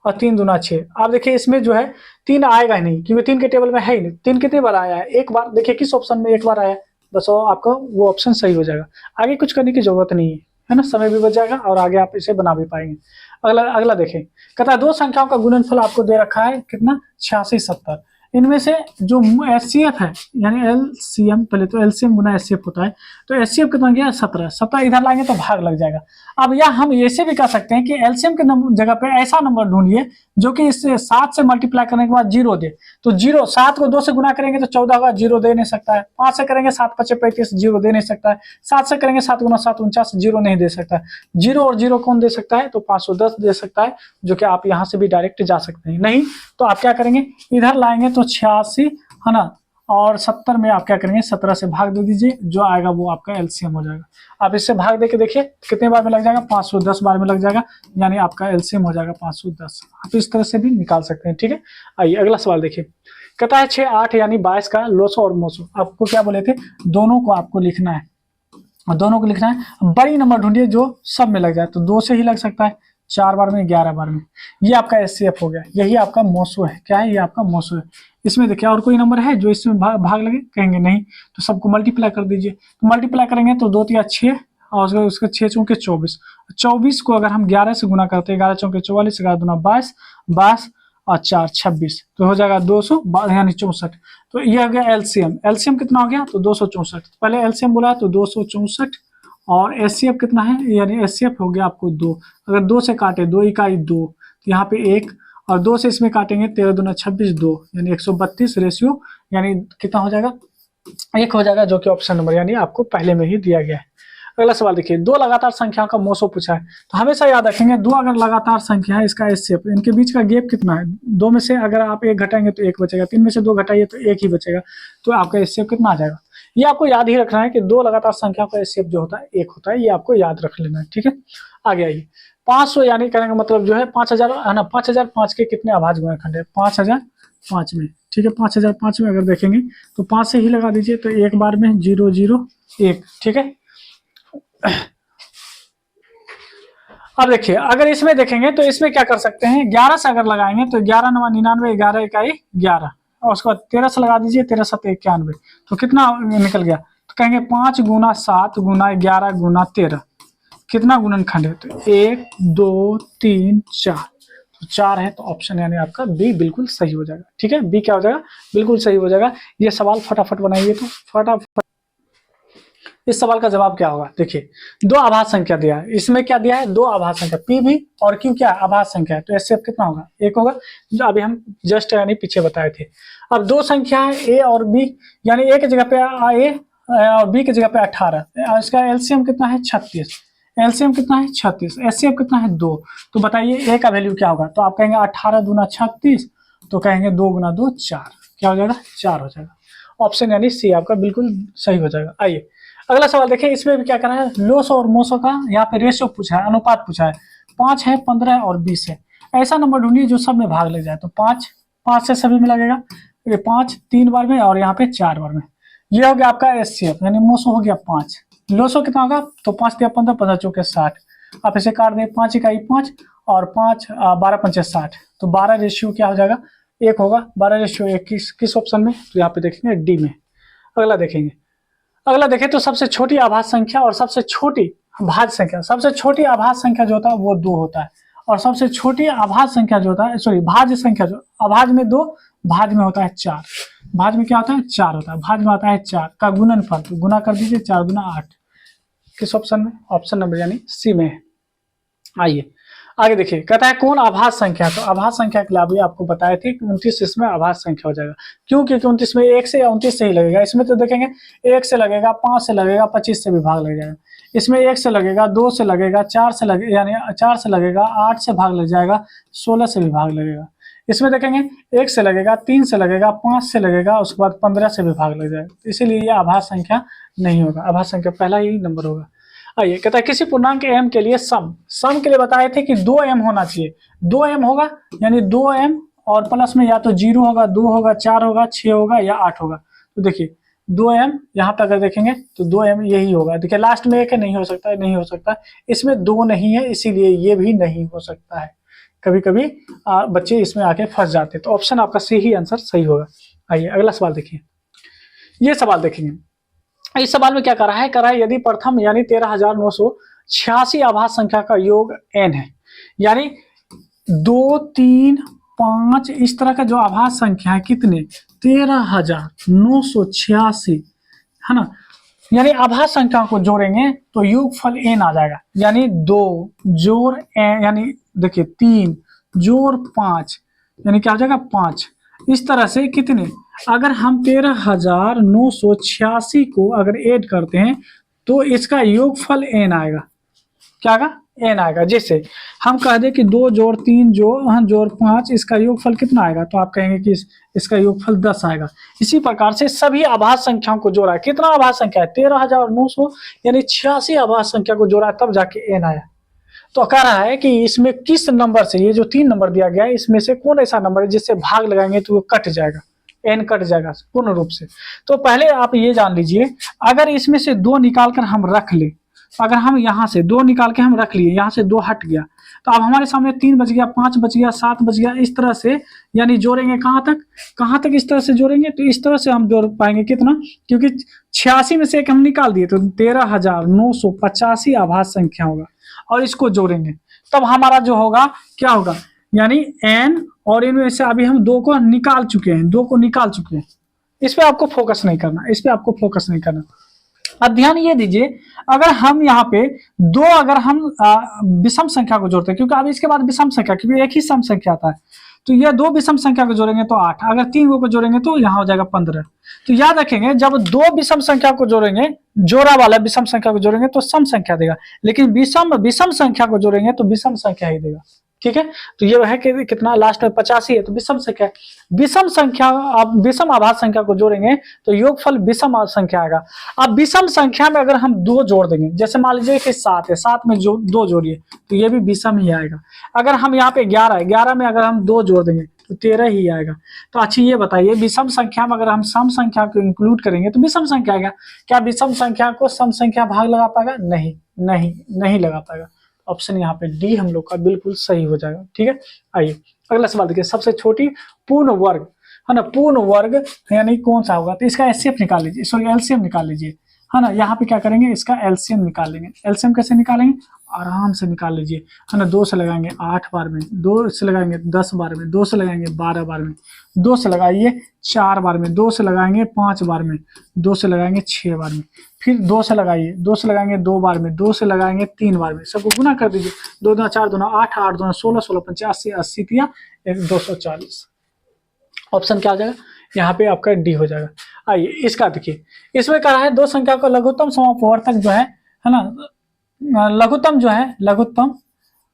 Speaker 1: और 3 दूना 6। आप देखिए इसमें जो है 3 आएगा ही नहीं, क्योंकि 3 के टेबल में है ही नहीं। 3 कितने बार आया है, 1 बार। देखिए किस ऑप्शन में 1 बार आया, बस आपका वो ऑप्शन सही हो जाएगा। आगे कुछ करने की जरूरत नहीं है ना, समय भी बच जाएगा और आगे आप इसे बना भी पाएंगे। अगला देखें, कहता है 2 संख्याओं का गुणनफल आपको दे रखा है कितना 86 70। इनमें से जो एचसीएफ है यानी एलसीएम, पहले तो एलसीएम गुना एचसीएफ होता है, तो एचसीएफ कितना गया 17 इधर लाएंगे तो भाग लग जाएगा। अब यह हम ऐसे भी कर सकते हैं कि एलसीएम के जगह पे ऐसा नंबर ढूंढिए जो कि इससे 7 से मल्टीप्लाई करने के बाद 0 दे। तो 0 7 को 2 से गुना करेंगे तो 14 होगा, 0 दे नहीं सकता है। 5 से करेंगे 7 5 35, 0 दे नहीं सकता है। 7 से करेंगे 7 गुना 7 49, 0 नहीं दे सकता है। 0 और 0 कौन दे सकता है, तो 510 दे सकता है, जो कि आप यहाँ से भी डायरेक्ट जा सकते हैं। नहीं तो आप क्या करेंगे, इधर लाएंगे तो 86 है ना, और 70 में आप क्या करेंगे 17 से भाग दे दीजिए, जो आएगा वो आपका एलसीएम हो जाएगा। आप इससे भाग दे के देखिए कितने बार में लग जाएगा, 510 बार में लग जाएगा, यानी आपका एलसीएम हो जाएगा 510। आप इस तरह से भी निकाल सकते हैं। ठीक है, आइए अगला सवाल देखिए। कहता है 6 8 यानी 22 का लोसो और मोसो। आपको क्या बोले थे, दोनों को आपको लिखना है, दोनों को लिखना है। बड़ी नंबर ढूंढिए जो सब में लग जाए। तो 2 से ही लग सकता है, 4 बार में 11 बार में, ये आपका एचसीएफ हो गया। यही आपका मोसो है, क्या है ये आपका मोसो है। इसमें देखिए और कोई नंबर है जो इसमें भाग लगे, कहेंगे नहीं, तो सबको मल्टीप्लाई कर दीजिए। तो मल्टीप्लाई करेंगे तो 2 तिया 6 और उसके 6 चौके 24, 24 को अगर हम 11 से गुना करते हैं, 11 चौके 44, 11 दूना 22, 22 और 4 26, तो हो जाएगा 200 यानी 64। तो ये हो गया एलसीएम। एलसीएम कितना हो गया, तो 264। पहले एलसीएम बोला तो 264, और एचसीएफ कितना है, यानी एचसीएफ हो गया आपको 2। अगर 2 से काटे 2 इकाई 2, तो यहाँ पे 1, और 2 से इसमें काटेंगे 13 दूना 26 2, यानी 132 रेशियो, यानी कितना हो जाएगा 1 हो जाएगा, जो कि ऑप्शन नंबर यानी आपको पहले में ही दिया गया है। अगला सवाल देखिए, 2 लगातार संख्याओं का मोसो पूछा है। तो हमेशा याद रखेंगे 2 अगर लगातार संख्या है, इसका एचसीएफ, इनके बीच का गैप कितना है, 2 में से अगर आप 1 घटाएंगे तो 1 बचेगा, 3 में से 2 घटाइए तो 1 ही बचेगा, तो आपका एचसीएफ कितना आ जाएगा। ये आपको याद ही रखना है कि दो लगातार संख्या का एचसीएफ जो होता है एक होता है, ये आपको याद रख लेना है, ठीक है। आगे आइए, 500 यानी कहने का मतलब जो है 5000 है ना, 5005 के कितने अभाज्य गुणनखंड है, 5005 में, ठीक है। 5005 में अगर देखेंगे तो 5 से ही लगा दीजिए, तो एक बार में 001, ठीक है। अब देखिए अगर इसमें देखेंगे तो इसमें क्या कर सकते हैं, 11 से अगर लगाएंगे तो 11 9 99, 11 इकाई 11, और उसके बाद 13 से लगा दीजिए, 13 7 91, तो कितना निकल गया, तो कहेंगे 5 गुना 7 गुना 11 गुना 13, कितना गुणनखंड है, तो 1 2 3 4, तो 4 है, तो ऑप्शन यानी आपका बी बिल्कुल सही हो जाएगा, ठीक है। बी क्या हो जाएगा, बिल्कुल सही हो जाएगा। ये सवाल फटाफट बनाइए, तो फटाफट इस सवाल का जवाब क्या होगा, देखिए दो आभाज्य संख्या दिया है, इसमें क्या दिया है, दो आभाज्य संख्या पी भी और क्यू क्या आभाज्य संख्या है, तो एचसीएफ कितना होगा, एक होगा, जो अभी हम जस्ट यानी पीछे बताए थे। अब दो संख्या है ए और बी, यानी ए की जगह पे ए और बी की जगह पे 18, इसका एलसीएम कितना है 36, एलसीएम कितना है 36, एचसीएफ कितना है 2, तो बताइए ए का वैल्यू क्या होगा, तो आप कहेंगे 18 दूना 36, तो कहेंगे 2 गुना 2 4, क्या हो जाएगा 4 हो जाएगा। ऑप्शन यानी सी आपका बिल्कुल सही हो जाएगा। आइए अगला सवाल देखिए, इसमें भी क्या करना है, लोसो और मोसो का यहाँ पे रेशियो पूछा है, अनुपात पूछा है, 5 है 15 और 20 है, ऐसा नंबर ढूंढिए जो सब में भाग ले जाए, तो 5 से सभी में लगेगा, ये 5 3 बार में और यहाँ पे 4 बार में, ये हो गया आपका एचसीएफ, यानी मोसो हो गया 5, लोसो कितना होगा, तो 5 दिया 15, 15 चौके 60, आप इसे काट दें, 5 इकाई 5 और 5 12 पंचे 60, तो 12 रेशियो क्या हो जाएगा, एक होगा, 12 रेशियो 1 किस ऑप्शन में, तो यहाँ पे देखेंगे डी में। अगला देखेंगे, अगला देखें तो सबसे छोटी आभाज्य संख्या और सबसे छोटी भाज्य संख्या, सबसे छोटी आभाज्य संख्या जो होता है वो 2 होता है, और सबसे छोटी आभाज्य संख्या जो होता है, सॉरी भाज्य संख्या, जो अभाज्य में 2, भाज्य में होता है 4, भाज्य में क्या होता है 4 होता है, भाज्य में आता है 4 का गुणनफल, तो गुना कर दीजिए, 4 गुना 8, किस ऑप्शन में, ऑप्शन नंबर यानी सी में। आइए आगे देखिए, कहता है कौन आभाज्य संख्या, तो आभाज्य संख्या के लिए अभी आपको बताए थे कि 29 इसमें आभाज्य संख्या हो जाएगा, क्यों, क्योंकि 29 में 1 से या 29 से ही लगेगा, इसमें तो देखेंगे 1 से लगेगा, 5 से लगेगा, 25 से भी भाग लग जाएगा, इसमें 1 से लगेगा, 2 से लगेगा, 4 से लगेगा, यानी 4 से लगेगा, 8 से भाग लग जाएगा, 16 से भी भाग लगेगा, इसमें देखेंगे 1 से लगेगा, 3 से लगेगा, 5 से लगेगा, उसके बाद 15 से भी भाग लग जाएगा, इसीलिए यह आभाज्य संख्या नहीं होगा, आभाज्य संख्या पहला ही नंबर होगा। आइए कहता है किसी पूर्णांक m के लिए सम के लिए बताए थे कि 2m होना चाहिए, 2m होगा, यानी 2m और प्लस में या तो 0 होगा, 2 होगा, 4 होगा, 6 होगा या 8 होगा, तो देखिए 2m यहाँ पे अगर देखेंगे तो 2m यही होगा, देखिए लास्ट में एक है, नहीं हो सकता है, नहीं हो सकता, इसमें 2 नहीं है, इसीलिए ये भी नहीं हो सकता है, कभी कभी बच्चे इसमें आके फंस जाते हैं, तो ऑप्शन आपका सी ही आंसर सही होगा। आइए अगला सवाल देखिए, ये सवाल देखेंगे, इस सवाल में क्या कर रहा है, यदि प्रथम यानी 13,986 आभाज्य संख्या का योग n है, यानी 2 3 5 इस तरह का जो आभाज्य संख्या है कितने, 13,986 है ना, यानी आभाज्य संख्या को जोड़ेंगे तो योगफल n आ जाएगा, यानी 2 जोड़ n, यानी देखिए 3 जोड़ 5, यानी क्या हो जाएगा 5, इस तरह से कितने, अगर हम 13,986 को अगर ऐड करते हैं तो इसका योगफल n आएगा, क्या आएगा, n आएगा। जैसे हम कह दें कि 2 जोड़ 3 जोड़ 5 इसका योगफल कितना आएगा, तो आप कहेंगे कि इसका योगफल 10 आएगा। इसी प्रकार से सभी आभाज्य संख्याओं को जोड़ा है, कितना आभाज्य संख्या है 13,900, यानी 86 आभाज्य संख्या को जोड़ा तब जाके n आया। तो कह रहा है कि इसमें किस नंबर से, ये जो 3 नंबर दिया गया है इसमें से कौन ऐसा नंबर है जिससे भाग लगाएंगे तो वो कट जाएगा, n कट जाएगा पूर्ण रूप से। तो पहले आप ये जान लीजिए, अगर इसमें से 2 निकाल कर हम रख ले, अगर हम यहाँ से 2 निकाल के हम रख लिए, यहाँ से 2 हट गया, तो अब हमारे सामने 3 बच गया, 5 बच गया, 7 बच गया, इस तरह से यानी जोड़ेंगे कहाँ तक इस तरह से जोड़ेंगे, तो इस तरह से हम जोड़ पाएंगे कितना, क्योंकि 86 में से एक हम निकाल दिए तो 13,985 आभाज्य संख्या होगा, और इसको जोड़ेंगे तब हमारा जो होगा क्या होगा, यानी n, और इनमें से अभी हम 2 को निकाल चुके हैं, 2 को निकाल चुके हैं, इस पे आपको फोकस नहीं करना, इस पे आपको फोकस नहीं करना। अब ध्यान ये दीजिए, अगर हम यहाँ पे 2 अगर हम विषम संख्या को जोड़ते हैं, क्योंकि अब इसके बाद विषम संख्या, क्योंकि एक ही सम संख्या आता है, तो ये 2 विषम संख्या को जोड़ेंगे तो 8, अगर 3 को जोड़ेंगे तो यहाँ हो जाएगा 15। तो याद रखेंगे जब 2 विषम संख्या को जोड़ेंगे, जोड़ा वाला विषम संख्या को जोड़ेंगे तो सम संख्या देगा, लेकिन विषम संख्या को जोड़ेंगे तो विषम संख्या ही देगा, ठीक है। तो ये है कि कितना लास्ट में 85 है, तो विषम संख्या। विषम संख्या, आप विषम आभाज्य संख्या को जोड़ेंगे तो योगफल विषम संख्या आएगा। अब विषम संख्या में अगर हम 2 जोड़ देंगे, जैसे मान लीजिए कि 7 है, 7 में जो 2 जोड़िए तो ये भी विषम ही आएगा। अगर हम यहाँ पे 11 है, 11 में अगर हम 2 जोड़ देंगे तो 13 ही आएगा। तो अच्छी ये बताइए, विषम संख्या में अगर हम सम संख्या को इंक्लूड करेंगे तो विषम संख्या आएगा। क्या विषम संख्या को सम संख्या भाग लगा पाएगा? नहीं, नहीं, नहीं लगा पाएगा। ऑप्शन यहाँ पे डी हम लोग का बिल्कुल सही हो जाएगा। ठीक है, आइए अगला सवाल देखिए। सबसे छोटी पूर्ण वर्ग है ना, पूर्ण वर्ग यानी कौन सा होगा? तो इसका एचसीएफ निकाल लीजिए, सॉरी एलसीएम निकाल लीजिए, है ना। यहाँ पे क्या करेंगे, इसका एलसीएम निकाल लेंगे। एलसीएम कैसे निकालेंगे? आराम से निकाल लीजिए, है ना। 2 से लगाएंगे 8 बार में, 2 से लगाएंगे 10 बार में, 2 से लगाएंगे 12 बार में, 2 से लगाइए 4 बार में, 2 से लगाएंगे 5 बार में, 2 से लगाएंगे 6 बार में, फिर 2 से लगाइए, 2 से लगाएंगे 2 बार में, 2 से लगाएंगे 3 बार में। सबको गुना कर दीजिए, 2 दूना 4 दूना 8, 8 दूना 16, 16 पंचे 80, 80 तिया 240। ऑप्शन क्या हो जाएगा? यहाँ पे आपका डी हो जाएगा। आइए इसका देखिए, इसमें कहा है दो संख्या का लघुत्तम समापवर्तक जो है ना, लघुत्तम जो है, लघुत्तम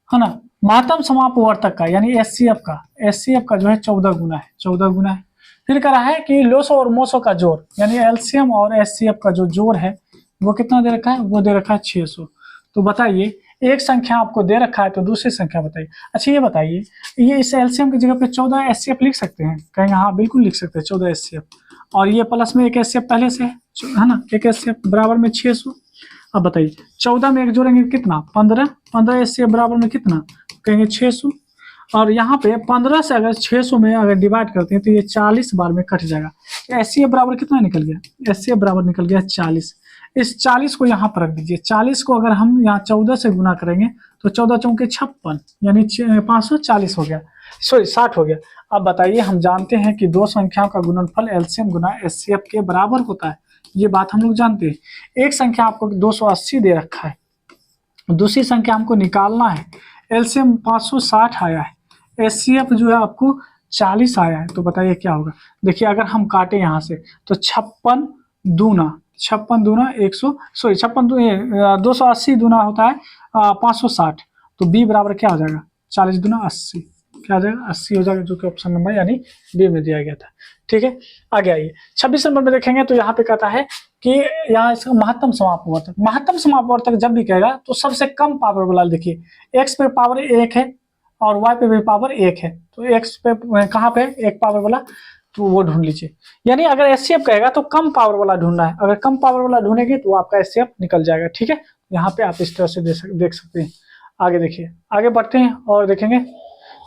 Speaker 1: है ना, महत्तम समापवर्तक का यानी एचसीएफ का जो है 14 गुना है, 14 गुना है। फिर कह रहा है कि लोसो और मोसो का जोड़ यानी एलसीएम और एचसीएफ का जो जोड़ है वो कितना दे रखा है? वो दे रखा है 600। तो बताइए, एक संख्या आपको दे रखा है तो दूसरी संख्या बताइए। अच्छा ये बताइए, ये इस एलसीएम की जगह पे 14 एचसीएफ लिख सकते हैं? कहेंगे हाँ बिल्कुल लिख सकते हैं 14 एचसीएफ, और ये प्लस में एक एचसीएफ पहले से है ना, एक एचसीएफ बराबर में 600। अब बताइए 14 में एक जोड़ेंगे कितना? 15, 15 एचसीएफ बराबर में कितना? कहेंगे 600। और यहाँ पे 15 से अगर 600 में अगर डिवाइड करते हैं तो ये 40 बार में कट जाएगा। एचसीएफ बराबर कितना निकल गया? एचसीएफ बराबर निकल गया 40। इस 40 को यहाँ पर रख दीजिए। 40 को अगर हम यहाँ 14 से गुना करेंगे तो 14 चौके 56 यानी 540 हो गया, सॉरी 60 हो गया। अब बताइए, हम जानते हैं कि दो संख्याओं का गुणनफल एलसीएम गुना एचसीएफ के बराबर होता है, ये बात हम लोग जानते हैं। एक संख्या आपको 280 दे रखा है, दूसरी संख्या हमको निकालना है, एलसीएम 560 आया है, एचसीएफ जो है आपको 40 आया है। तो बताइए क्या होगा? देखिए अगर हम काटे यहाँ से तो 56 दूना 100, सॉरी 280 दूना होता है 560, तो बी बराबर क्या हो जाएगा? 40 दूना 80, क्या हो जाएगा? 80 हो जाएगा, जो कि ऑप्शन नंबर यानी बी में दिया गया था। ठीक है, आगे आइए 26 नंबर में देखेंगे तो यहाँ पे कहता है कि यहाँ इसका महत्तम समापवर्तक, महत्तम समापवर्तक जब भी कहेगा तो सबसे कम पावर वाला देखिए, एक्स पे पावर 1 है और वाई पे भी पावर 1 है, तो एक्स पे कहाँ पे एक पावर वाला, तो वो ढूंढ लीजिए। यानी अगर एचसीएफ कहेगा तो कम पावर वाला ढूंढना है, अगर कम पावर वाला ढूंढेंगे तो आपका एचसीएफ निकल जाएगा। ठीक है, यहाँ पे आप इस तरह से देख सकते हैं। आगे देखिए, आगे बढ़ते हैं और देखेंगे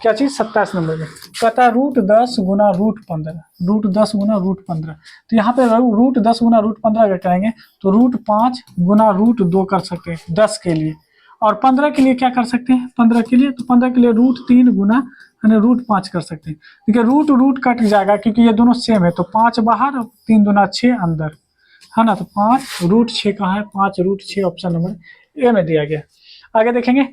Speaker 1: क्या चीज 27 नंबर में कहता है √10 गुना √15, √10 गुना √15। तो यहाँ पे √10 गुना √15 अगर करेंगे तो √5 गुना √2 कर सकते हैं 10 के लिए, और 15 के लिए क्या कर सकते हैं? 15 के लिए तो 15 के लिए √3 गुना √5 कर सकते हैं। देखिए रूट कट जाएगा क्योंकि ये दोनों सेम है, तो 5 बाहर और 3 दूना 6 अंदर, है ना। तो 5 √6 कहाँ है? 5 √6 ऑप्शन नंबर ए में दिया गया। आगे देखेंगे,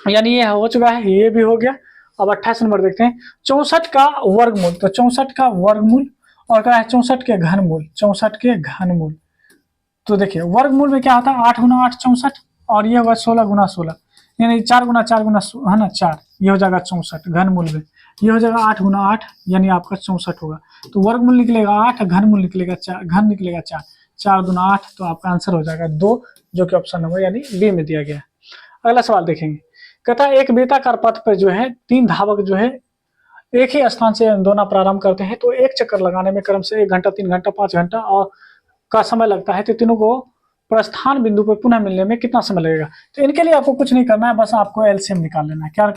Speaker 1: यानी ये हो चुका है, ये भी हो गया। अब 28 नंबर देखते हैं, 64 का वर्गमूल। तो 64 का वर्गमूल और क्या है? 64 के घनमूल, 64 के घनमूल। तो देखिए वर्गमूल में क्या होता है? 8 गुना 8 64, और ये होगा 16 गुना 16, यानी 4 गुना 4 गुना है ना 4, ये हो जाएगा 64 घनमूल में। ये हो जाएगा 8 गुना 8 यानी आपका 64 होगा। तो वर्गमूल निकलेगा 8, घनमूल निकलेगा 4, घन निकलेगा 4, 4 दूना 8, तो आपका आंसर हो जाएगा 2, जो कि ऑप्शन नंबर यानी बी में दिया गया। अगला सवाल देखेंगे, कहता है एक वृत्ताकार पथ पर जो है 3 धावक जो है एक ही स्थान से दौड़ना प्रारंभ करते हैं, तो एक चक्कर लगाने में क्रम से 1 घंटा, 3 घंटा, 5 घंटा और का समय लगता है, तो तीनों को प्रस्थान बिंदु पर पुनः मिलने में कितना समय लगेगा? तो इनके लिए आपको कुछ नहीं करना है, बस आपको एलसीएम निकाल लेना है। क्या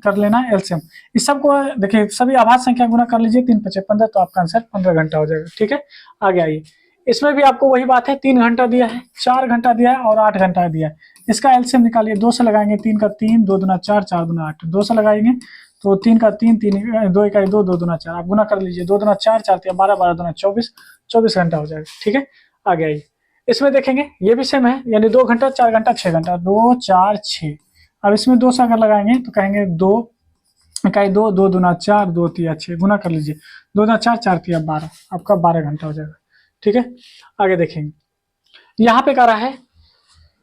Speaker 1: कर लेना है? एलसीएम। इस सबको देखिए सभी आभाज्य संख्या गुना कर लीजिए, 3 × 5 = 15, तो आपका आंसर 15 घंटा हो जाएगा। ठीक है, आगे आइए, इसमें भी आपको वही बात है, 3 घंटा दिया है, 4 घंटा दिया है और 8 घंटा दिया है। इसका एलसीएम निकालिए, 2 से लगाएंगे 3 का 3, 2 दूना 4, 4 दूना 8, 2 से लगाएंगे तो 3 का 3, 2 इकाई 2, 2 दूना 4, आप गुना कर लीजिए, 2 दूना 4, 4 तिया 12, 12 दूना 24, 24 घंटा हो जाएगा। ठीक है, आगे आइए, इसमें देखेंगे ये भी सेम है, यानी 2 घंटा, 4 घंटा, 6 घंटा, 2 4 6। अब इसमें 2 से अगर लगाएंगे तो कहेंगे 2 इकाई 2, 2 दूना 4, 2 तिया 6, गुना कर लीजिए, 2 दूना 4, 4 तिया 12, आपका 12 घंटा हो जाएगा। ठीक है, आगे देखेंगे, यहाँ पे कह रहा है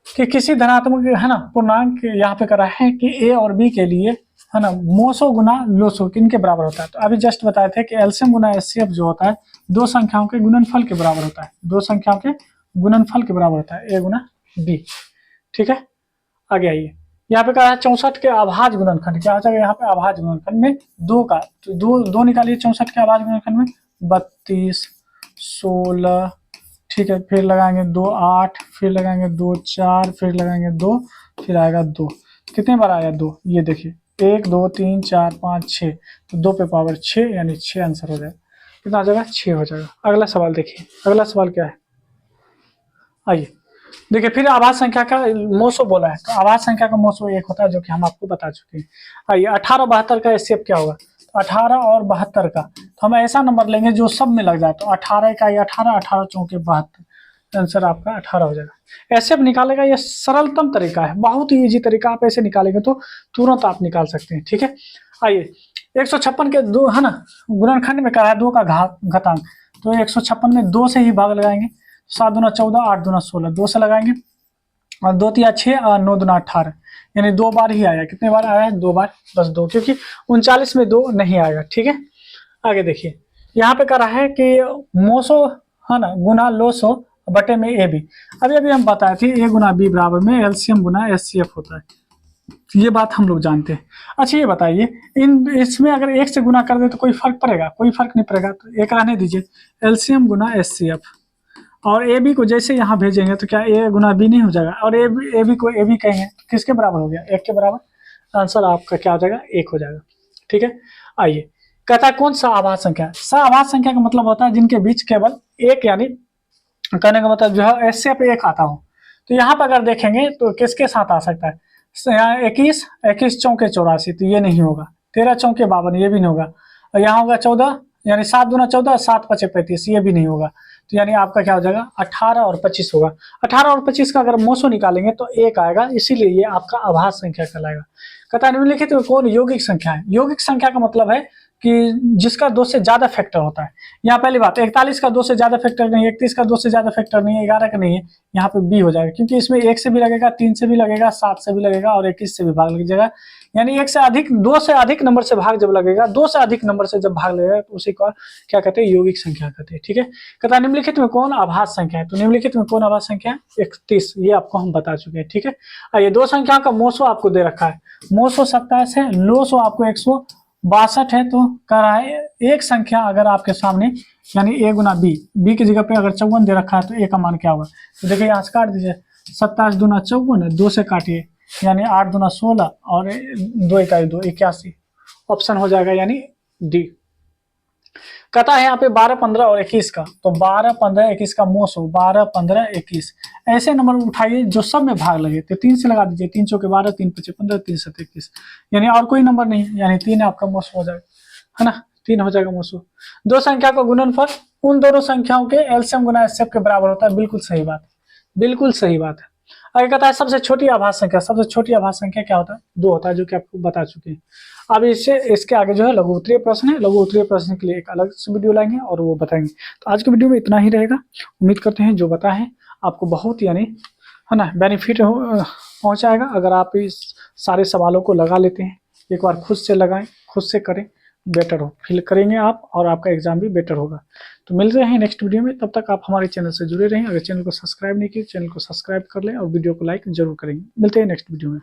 Speaker 1: कि किसी धनात्मक है ना पूर्णांक, यहाँ पे कह रहा है कि ए और बी के लिए है ना, मोसो गुना लोसो किन के बराबर होता है। तो अभी जस्ट बताए थे कि एलसीएम गुना एचसीएफ जो होता है दो संख्याओं के गुणनफल के बराबर होता है, दो संख्याओं के गुणनफल के बराबर होता है, ए गुना बी। ठीक है, आगे आइए। यहाँ पे कहा है 64 के अभाज्य गुणनखंड, क्या हो जाएगा यहाँ पे अभाज्य गुणनखंड में दो का, तो दो निकालिए 64 के अभाज्य गुणनखंड में, 32 16, ठीक है, फिर लगाएंगे 2 8, फिर लगाएंगे 2 4, फिर लगाएंगे 2, फिर आएगा 2, कितने बार आया 2, ये देखिए 1 2 3 4 5 6, तो 2 पे पावर 6 यानी 6 आंसर हो जाएगा। कितना आ जाएगा 6 हो जाएगा। अगला सवाल देखिए, अगला सवाल क्या है, आइए देखिए। फिर आभाज्य संख्या का मोसो बोला है, तो आभाज्य संख्या का मोसो एक होता है जो कि हम आपको बता चुके हैं। आइए 18 72 का एचसीएफ क्या होगा, तो 18 और 72 का, तो हम ऐसा नंबर लेंगे जो सब में लग जाए, तो 18 का ये 18, 18 चौके 72, आंसर आपका 18 हो जाएगा। एचसीएफ निकालेगा ये सरलतम तरीका है, बहुत ही ईजी तरीका, आप ऐसे निकालेंगे तो तुरंत आप निकाल सकते हैं। ठीक है, आइए 156 के दो है ना, गुणनखंड में कहा है 2 का घातांक, तो 156 में 2 से ही भाग लगाएंगे, 7 दूना 14, 8 दूना 16, 2 से लगाएंगे, और 2 तिया 6 और 9 दूना 18, यानी 2 बार ही आया। कितने बार आया है, 2 बार, बस 2, क्योंकि 39 में 2 नहीं आएगा। ठीक है, आगे देखिए, यहाँ पे कह रहा है कि मोसो है ना गुना लोसो बटे में ए बी। अभी हम बताए थे ए गुना बी बराबर में एलसीएम गुना एचसीएफ होता है, ये बात हम लोग जानते हैं। अच्छा ये बताइए, इसमें अगर 1 से गुना कर दे तो कोई फर्क पड़ेगा, कोई फर्क नहीं पड़ेगा, तो एक रहने दीजिए, एलसीएम गुना एचसीएफ, और ए बी को जैसे यहाँ भेजेंगे तो क्या ए गुना बी नहीं हो जाएगा, और ए बी को ए बी कहेंगे तो किसके बराबर हो गया, 1 के बराबर, आंसर आपका क्या हो जाएगा, 1 हो जाएगा। ठीक है, आइए कहता है कौन सा आभाज्य संख्या है, सआभाज्य संख्या का मतलब होता है जिनके बीच केवल एक, यानी कहने का मतलब जो है एस से पे एक आता हो। तो यहाँ पर अगर देखेंगे तो किसके साथ आ सकता है, यहाँ 21 21 चौके 84, तो ये नहीं होगा, 13 चौके 52, ये भी नहीं होगा, और यहाँ होगा 14, यानी 7 दूना 14, 7 पचे 35, ये भी नहीं होगा। तो यानी आपका क्या हो जाएगा 18 और 25 होगा। 18 और 25 का अगर मोसो निकालेंगे तो 1 आएगा, इसीलिए ये आपका आभाज्य संख्या कहलाएगा। कहता निम्नलिखित में कौन यौगिक संख्या है, यौगिक संख्या का मतलब है कि जिसका 2 से ज्यादा फैक्टर होता है। यहाँ पहली बात 41 का 2 से ज्यादा फैक्टर नहीं है, 31 का 2 से ज्यादा फैक्टर नहीं है, 11 का नहीं है, यहाँ पे बी हो जाएगा, क्योंकि इसमें 1 से भी लगेगा, 3 से भी लगेगा, 7 से भी लगेगा, और 21 से भी भाग लग जाएगा। यानी 1 से अधिक, 2 से अधिक नंबर से भाग जब लगेगा, 2 से अधिक नंबर से जब भाग लगेगा तो उसी को क्या कहते हैं, यौगिक संख्या कहते हैं। ठीक है, कहता निम्नलिखित में कौन आभाज्य संख्या है, तो निम्नलिखित में कौन आभाज्य संख्या है, 31, ये आपको हम बता चुके हैं। ठीक है, आइए दो संख्याओं का मोसो आपको दे रखा है, मोसो 27 है, लोसो आपको 162 है। तो कह रहा है एक संख्या अगर आपके सामने, यानी ए गुना बी, बी की जगह पे अगर 54 दे रखा है तो ए का मान क्या होगा, तो देखिए यहाँ से काट दीजिए, 27 दूना 54, 2 से काटिए, यानी 8 दूना 16, और 2 इकाई 2 81, ऑप्शन हो जाएगा यानी डी। कहता है यहाँ पे 12 15 और 21 का, तो 12 15 21 का मोसो 12 15 21, ऐसे नंबर उठाइए जो सब में भाग लगे, तो 3 से लगा दीजिए, 3 चौके 12, 3 पचे 15, 3 7 21, यानी और कोई नंबर नहीं, यानी 3 आपका मोसो हो जाएगा, है ना, 3 हो जाएगा मोसो। दो संख्या का गुणनफल उन दोनों संख्याओं के एलसीएम गुना एचसीएफ के बराबर होता है, बिल्कुल सही बात, बिल्कुल सही बात है। आगे कहता है सबसे छोटी आभाज्य संख्या, सबसे छोटी आभाज्य संख्या क्या होता है, 2 होता है, जो कि आपको बता चुके हैं। अब इसके आगे जो है लघु उत्तरीय प्रश्न है, लघु उत्तरीय प्रश्न के लिए एक अलग से वीडियो लाएंगे और वो बताएंगे। तो आज के वीडियो में इतना ही रहेगा, उम्मीद करते हैं जो बताएं आपको बहुत, यानी है ना, बेनिफिट पहुंचाएगा। अगर आप इस सारे सवालों को लगा लेते हैं, एक बार खुद से लगाएं, खुद से करें, बेटर हो फील करेंगे आप, और आपका एग्जाम भी बेटर होगा। तो मिलते हैं नेक्स्ट वीडियो में, तब तक आप हमारे चैनल से जुड़े रहें। अगर चैनल को सब्सक्राइब नहीं किए, चैनल को सब्सक्राइब कर लें और वीडियो को लाइक जरूर करेंगे। मिलते हैं नेक्स्ट वीडियो में।